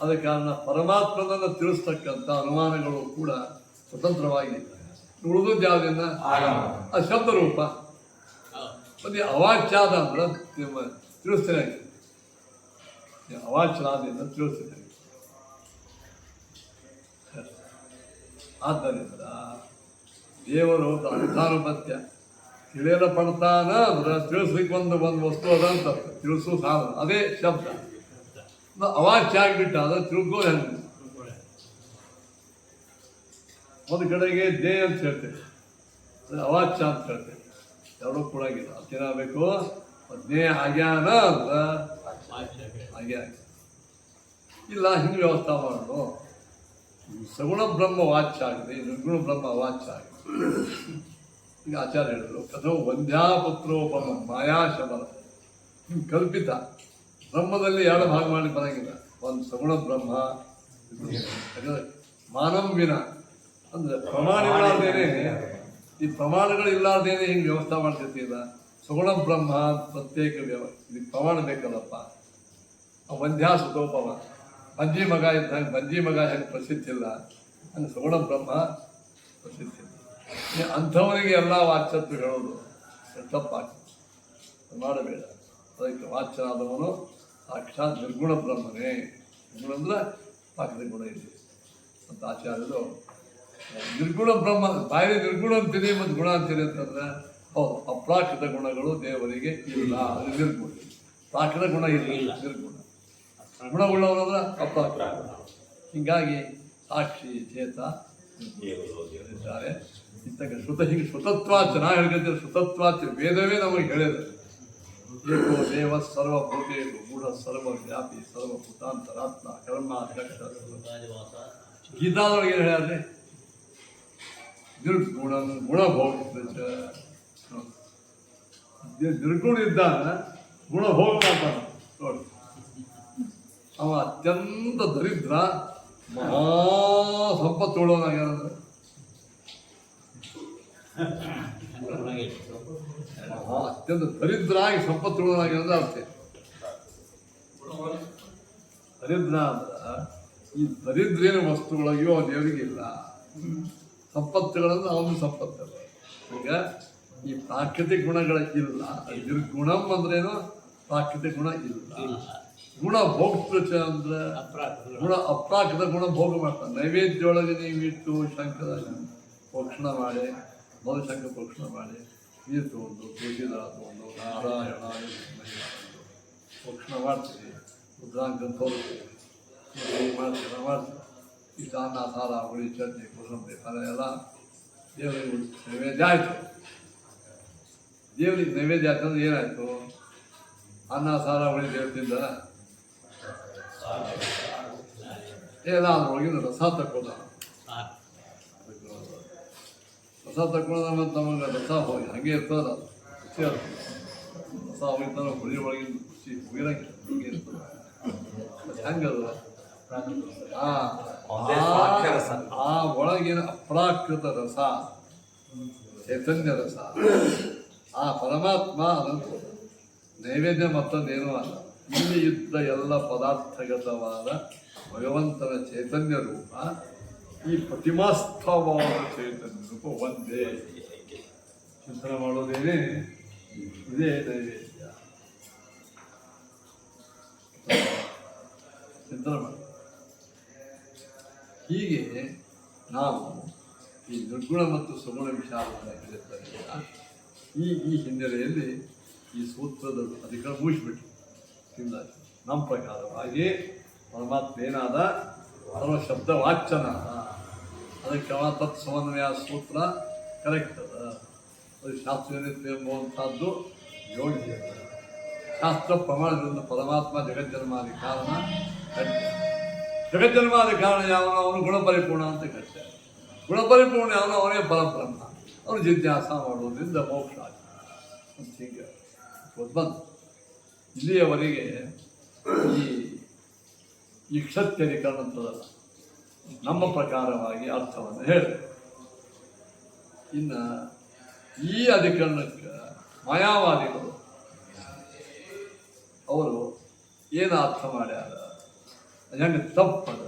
ಅದ ಕಾರಣ ಪರಮಾತ್ಮನನ್ನು ತಿಳಿಸ್ತಕ್ಕಂಥ ಅನುಮಾನಗಳು ಕೂಡ ಸ್ವತಂತ್ರವಾಗಿ ಉಳಿದದ್ದು ಯಾವುದನ್ನ? ಅದು ಶಬ್ದ ರೂಪ. ಮತ್ತೆ ಅವಾಚ್ಯಾದ ಅಂದ್ರೆ ತಿಳಿಸ್ತೇನೆ. ಅವಾಚ್ಯದಿಂದ ತಿಳಿಸ್ತೇನೆ. ಆದ್ದರಿಂದ ದೇವರು ಅನುಸಾನುಪತ್ಯ ತಿಳಿಯಲ್ಪಡ್ತಾನ ಅಂದ್ರೆ ತಿಳಿಸ್ಲಿಕ್ಕೆ ಒಂದು ವಸ್ತು ಅದ ಅಂತ ತಿಳಿಸೋ ಸಾಧನ. ಅದೇ ಶಬ್ದ. ಅವಾಚ್ಯ ಆಗಿಬಿಟ್ಟ ಅದು ತಿಳ್ಕೋದು ಹೆಂಗೆ? ಒಂದು ಕಡೆಗೆ ದೇ ಅಂತ ಹೇಳ್ತೇವೆ, ಅವಾಚ್ಯ ಅಂತ ಹೇಳ್ತೇವೆ. ಎರಡೂ ಕೂಡ ಆಗಿಲ್ಲ. ಅದೇನಾಗಬೇಕು? ದೇ ಆಗ್ಯಾನ ಅಂದ್ರೆ ಹಾಗೆ ಆಗಿ ಇಲ್ಲ. ಹಿಂಗೆ ವ್ಯವಸ್ಥೆ ಮಾಡೋದು. ಸಗುಣ ಬ್ರಹ್ಮ ವಾಚ್ಯ ಆಗಿದೆ, ನಿರ್ಗುಣ ಬ್ರಹ್ಮ ವಾಚ್ಯ ಆಗಿದೆ. ಈಗ ಆಚಾರ್ಯ ಹೇಳಿದ್ರು, ಕಥವು ವಂದ್ಯಾಪುತ್ರೋಪಮ ಮಾಯಾಶಬಲ. ಹಿಂಗೆ ಕಲ್ಪಿತ ಬ್ರಹ್ಮದಲ್ಲಿ ಎರಡು ಭಾಗ ಮಾಡಿ ಬರಂಗಿಲ್ಲ. ಒಂದು ಸಗುಣ ಬ್ರಹ್ಮ, ಮಾನಂ ವಿನ ಅಂದ್ರೆ ಪ್ರಮಾಣ ಇಲ್ಲಾರ್ದೇನೆ, ಈ ಪ್ರಮಾಣಗಳು ಇಲ್ಲಾರ್ದೇನೆ ಹಿಂಗೆ ವ್ಯವಸ್ಥೆ ಮಾಡ್ತಿರ್ತಿಲ್ಲ. ಸಗುಣ ಬ್ರಹ್ಮ ಪ್ರತ್ಯೇಕ ಇದಕ್ಕೆ ಪ್ರಮಾಣ ಬೇಕಲ್ಲಪ್ಪ. ವಂದ್ಯಾ ಸುತೋಪಮ, ಬಂಜಿ ಮಗ ಇದ್ದಂಗೆ, ಬಂಜಿ ಮಗ ಹೆಂಗೆ ಪ್ರಸಿದ್ಧಿ ಇಲ್ಲ ಹಂಗೆ ಸಗುಣ ಬ್ರಹ್ಮ ಪ್ರಸಿದ್ಧಿ ಇಲ್ಲ. ಅಂಥವನಿಗೆ ಎಲ್ಲ ವಾಚ್ಯತ್ವ ಹೇಳೋದು ತಪ್ಪಾಗ್ತದೆ, ಮಾಡಬೇಡ. ಅದಕ್ಕೆ ವಾಚ್ಯನಾದವನು ಸಾಕ್ಷಾತ್ ನಿರ್ಗುಣ ಬ್ರಹ್ಮನೇ. ನಿರ್ಗುಣ ಅಂದ್ರೆ ಪಾಕದ ಗುಣ ಇದೆ ಅಂತ ಆಚಾರ್ಯರು. ನಿರ್ಗುಣ ಬ್ರಹ್ಮ ಬಾಯಿ ನಿರ್ಗುಣ ಅಂತೀನಿ ಮತ್ತು ಗುಣ ಅಂತೀನಿ ಅಂತಂದ್ರೆ ಹೌದು, ಅಪ್ರಾಕೃತ ಗುಣಗಳು ದೇವರಿಗೆ ಇಲ್ಲ, ಅದು ನಿರ್ಗುಣ. ಪ್ರಾಕೃತ ಗುಣ ಇಲ್ಲ, ನಿರ್ಗುಣ. ಗುಣವುಳ್ಳವರಂದ್ರೆ ಅಪ್ರಾಕೃತ. ಹೀಗಾಗಿ ಸಾಕ್ಷಿ ಚೇತ ಇದ್ದಾರೆ. ಇಂತಕ್ಕೆ ಹಿಂಗೆ ಶ್ರುತತ್ವಾಚ ನಾ ಹೇಳ್ತಿದ್ದೆ. ಶ್ರುತತ್ವಾಚ ವೇದವೇ ನಮಗೆ ಹೇಳಿದೆ. ಏಕೋ ದೇವ ಸರ್ವಭೂತೇಷು ಗೂಢ ಸರ್ವವ್ಯಾಪಿ ಸರ್ವಭೂತಾಂತರಾತ್ಮ ಕರ್ಮಾಧ್ಯಕ್ಷ. ಗೀತಾದೊಳಗೆ ಏನು ಹೇಳ್ರಿ? ನಿರ್ಗುಣ ಗುಣಭೋಗ. ನಿರ್ಗುಣ ಇದ್ದಾನ ಗುಣಭೋಗ ಮಾಡ್ತಾನ ನೋಡಿ. ಅವ ಅತ್ಯಂತ ದರಿದ್ರ ಮಹಾ ಸಂಪತ್ತು ಉಳ್ಳವನಾಗ್ಯಾನಂದ್ರೆ ಅತ್ಯಂತ ದರಿದ್ರ ಆಗಿ ಸಂಪತ್ತು ಉಳ್ಳವನಾಗ್ಯಾನಂದ್ರೆ ಅರ್ಥ. ದರಿದ್ರ ಅಂದ್ರೆ ಈ ದರಿದ್ರೇನ ವಸ್ತುಗಳಾಗಿಯೋ ದೇವರಿಗೆ ಇಲ್ಲ. ಸಂಪತ್ತುಗಳನ್ನು ಅವನು ಸಂಪತ್ತಲ್ಲ. ಈಗ ಈ ಪ್ರಾಕೃತಿಕ ಗುಣಗಳ ಇಲ್ಲ. ನಿರ್ಗುಣಂ ಅಂದ್ರೇನು? ಪ್ರಾಕೃತಿಕ ಗುಣ ಇಲ್ಲ. ಗುಣ ಭೋಕ್ತೃಚ ಅಂದ್ರೆ ಗುಣ ಅಪ್ರಾಕೃತ ಗುಣ ಭೋಗ ಮಾಡ್ತಾನೆ. ನೈವೇದ್ಯೊಳಗೆ ನೀವಿಟ್ಟು ಶಂಕರ ಪ್ರೋಕ್ಷಣ ಮಾಡಿ, ಮಧುಶಂಕರ ಪ್ರೋಕ್ಷಣ ಮಾಡಿ, ನೀರು ತಗೊಂಡು ತುಳಸಿದಾರ ತಗೊಂಡು ನಾರಾಯಣ ಪ್ರೋಕ್ಷಣ ಮಾಡ್ತೀವಿ. ರುದ್ರಾಂಕನ್ ತೋರಿಸ್ತೀವಿ, ಮಾಡ್ತೀವಿ. ಇಷ್ಟ ಅನ್ನ ಸಾರ ಹುಳಿ ಚಟ್ನಿ ಕೋಸಂಬರಿ ಪಲ್ಯ ಎಲ್ಲ ದೇವರಿಗೆ ನೈವೇದ್ಯ ಆಯಿತು. ದೇವರಿಗೆ ನೈವೇದ್ಯ ಆಯ್ತು ಅಂದ್ರೆ ಏನಾಯಿತು? ಅನ್ನ ಸಾರ ಹುಳಿ ದೇವರಿಂದ ಏನಾದ್ರೊಳಗಿನ ರಸ ತಕ್ಕೋದ. ರಸ ತಕ್ಕೊಳ್ಳೋದ ಮತ್ತು ನಮಗೆ ರಸ ಹೋಗಿ ಹಾಗೆ ಇರ್ತದ. ಖುಷಿ ಆಗ್ತದೆ. ರಸ ಹೋಗಿರ್ತಾನೆ ಹುಳಿ ಒಳಗಿನ ಖುಷಿ ಹೋಗಿರಂಗಿಲ್ಲ, ಹೀಗೆ ಇರ್ತದೆ. ಹೆಂಗದು? ಆ ಒಳಗಿನ ಅಪ್ರಾಕೃತ ರಸ, ಚೈತನ್ಯ ರಸ, ಆ ಪರಮಾತ್ಮ ಅದನ್ನು ನೈವೇದ್ಯ ಮತ್ತೊಂದೇನೂ ಅಲ್ಲ. ಇಲ್ಲಿ ಇದ್ದ ಎಲ್ಲ ಪದಾರ್ಥಗತವಾದ ಭಗವಂತನ ಚೈತನ್ಯ ರೂಪ, ಈ ಪ್ರತಿಮಾಸ್ಥವಾದ ಚೈತನ್ಯ ರೂಪ ಒಂದೇ. ಚಿಂತನೆ ಮಾಡೋದೇನೆ ಇದೇ ನೈವೇದ್ಯ. ಚಿಂತನೆ ಮಾಡಿ. ಹೀಗೆ ನಾವು ಈ ನಿರ್ಗುಣ ಮತ್ತು ಸಗುಣ ವಿಚಾರವನ್ನು ಹೇಳಿದ್ದರಿಂದ ಈ ಹಿನ್ನೆಲೆಯಲ್ಲಿ ಈ ಸೂತ್ರದ ಅಧಿಕಾರ ಮುಗಿಸ್ಬಿಟ್ಟು ನಮ್ಮ ಪ್ರಕಾರವಾಗಿ ಪರಮಾತ್ಮ ಏನಾದ ಸರ್ವ ಶಬ್ದ ವಾಚ್ಯನಾದ. ಅದಕ್ಕೆ ತತ್ ಸಮನ್ವಯ ಸೂತ್ರ ಕರೆಕ್ಟ್ ಅದ. ಅದು ಶಾಸ್ತ್ರನಿತ್ಯ ಎಂಬುವಂಥದ್ದು ಯೋಗ್ಯ. ಶಾಸ್ತ್ರ ಪ್ರಮಾಣದಿಂದ ಪರಮಾತ್ಮ ಜಗಜ್ಜನ್ಮಾದಿ ಕಾರಣ ಕಟ್ಟ. ಜಗಜ್ಜನ್ಮಾದಿ ಕಾರಣ ಯಾವನು? ಅವನು ಗುಣಪರಿಪೂರ್ಣ ಅಂತ ಕಟ್ಟ. ಗುಣಪರಿಪೂರ್ಣ ಯಾವನು? ಅವನೇ ಪರಬ್ರಹ್ಮ. ಅವನು ಜಿಜ್ಞಾಸ ಮಾಡೋದ್ರಿಂದ ಮೋಕ್ಷ ಅಂತ ಹೀಗೆ ಬಂದು ಇಲ್ಲಿಯವರೆಗೆ ಈ ಕ್ಷತ್ಯಧಿಕರಣ ಅಂತದಲ್ಲ, ನಮ್ಮ ಪ್ರಕಾರವಾಗಿ ಅರ್ಥವನ್ನು ಹೇಳಿ. ಇನ್ನು ಈ ಅಧಿಕರಣಕ್ಕೆ ಮಾಯಾವಾದಿಗಳು ಅವರು ಏನು ಅರ್ಥ ಮಾಡ್ಯಾರ, ಅದು ಹೆಂಗೆ ತಪ್ಪದ,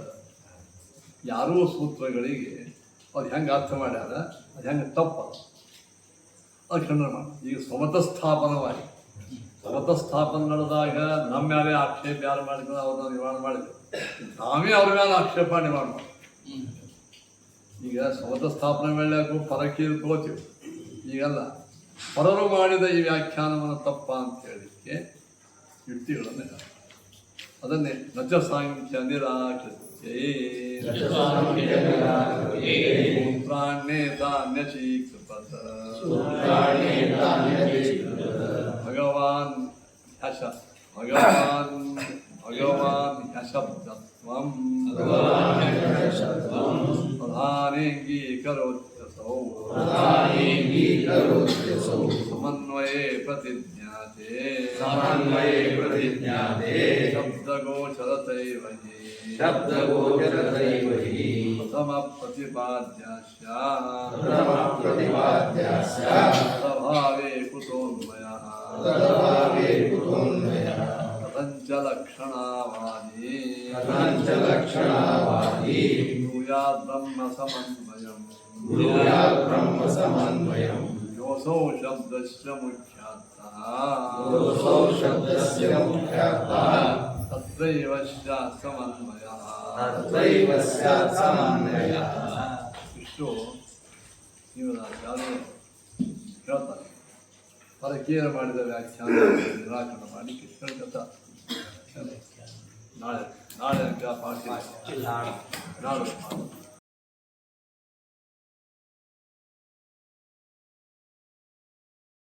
ಯಾರೂ ಸೂತ್ರಗಳಿಗೆ ಅದು ಹೆಂಗೆ ಅರ್ಥ ಮಾಡ್ಯಾರ, ಅದು ಹೆಂಗೆ ತಪ್ಪದ ಅದು ಖಂಡನೆ ಮಾಡಿ. ಈಗ ಸ್ವಮತ ಸ್ಥಾಪನವಾಗಿ ಸ್ವಮತ ಸ್ಥಾಪನೆ ನಡೆದಾಗ ನಮ್ಮ ಮೇಲೆ ಆಕ್ಷೇಪ ಯಾರು ಮಾಡಿದ್ರು ಅವ್ರನ್ನ ನಿವಾರಣೆ ಮಾಡಿದ್ರು. ನಾವೇ ಅವ್ರ ಮೇಲೆ ಆಕ್ಷೇಪ ನಿವಾರಣೆ ಮಾಡಿ. ಈಗ ಸ್ವಮತ ಸ್ಥಾಪನೆ ವೇಳೆಗೂ ಪರಕೀ ತಗೋತೀವಿ. ಈಗಲ್ಲ, ಪರರು ಮಾಡಿದ ಈ ವ್ಯಾಖ್ಯಾನವನ್ನು ತಪ್ಪ ಅಂತ ಹೇಳಲಿಕ್ಕೆ ಯುಕ್ತಿಗಳನ್ನೇ ಅದನ್ನೇ ನಚ ಸಾಂಖ್ಯ ನಿರಾಕೃತ್ಯೇ ಪ್ರಾಣ್ಯೇತಾನ್ಯಚೀಕೃಪತ ಭಗವಾನ್ ಹ್ಯಶಬ್ದತ್ವಂ ಪ್ರಧಾನೇಂಗೀಕರೋತ್ಯಸೌ ಸಮನ್ವಯೇ ಪ್ರತಿಜ್ಞಾತೆ ಶಬ್ದ ಶಬ್ದಗೋಚರತೈವ ಹಿ ಶಬ್ದಗೋಚರತೈವ ಹಿ ಪ್ರಥಮ ಪ್ರತಿಪಾದ್ಯಸ್ಯ ಪ್ರಥಮಪ್ರತಿಪಾದ್ಯಸ್ಯ ತದಭಾವೇ ಕುತೋನ್ವಯಃ ತದಭಾವೇ ಕುತೋನ್ವಯಃ ಕಥಂಚ ಲಕ್ಷಣಾವಾದಿ ಕಥಂಚ ಲಕ್ಷಣಾವಾದಿ ಬ್ರೂಯಾದ್ ಬ್ರಹ್ಮ ಸಮನ್ವಯಂ ಬ್ರೂಯಾತ್ ಬ್ರಹ್ಮ ಸಮನ್ವಯಂ ಯೋಸೌ ಶಬ್ದಸ್ಯ ಮುಖ್ಯಾರ್ಥಃ ಯೋಸೌ ಶಬ್ದಸ್ಯ ಮುಖ್ಯಾರ್ಥಃ ತತ್ರೈವ ಸ್ಯಾತ್ ಸಮನ್ವಯಃ ತತ್ರೈವ ಸ್ಯಾತ್ ಸಮನ್ವಯಃ. ಇಷ್ಟು ಯಾರು ಹೇಳ್ತಾರೆ ಪರಕೀಯರು ಮಾಡಿದ ವ್ಯಾಖ್ಯಾನ ನಿರಾಕರಣ ಮಾಡಿ ಕೃಷ್ಣನ ಕಥ ನಾಳೆ ಪಾಠ ನಾಡು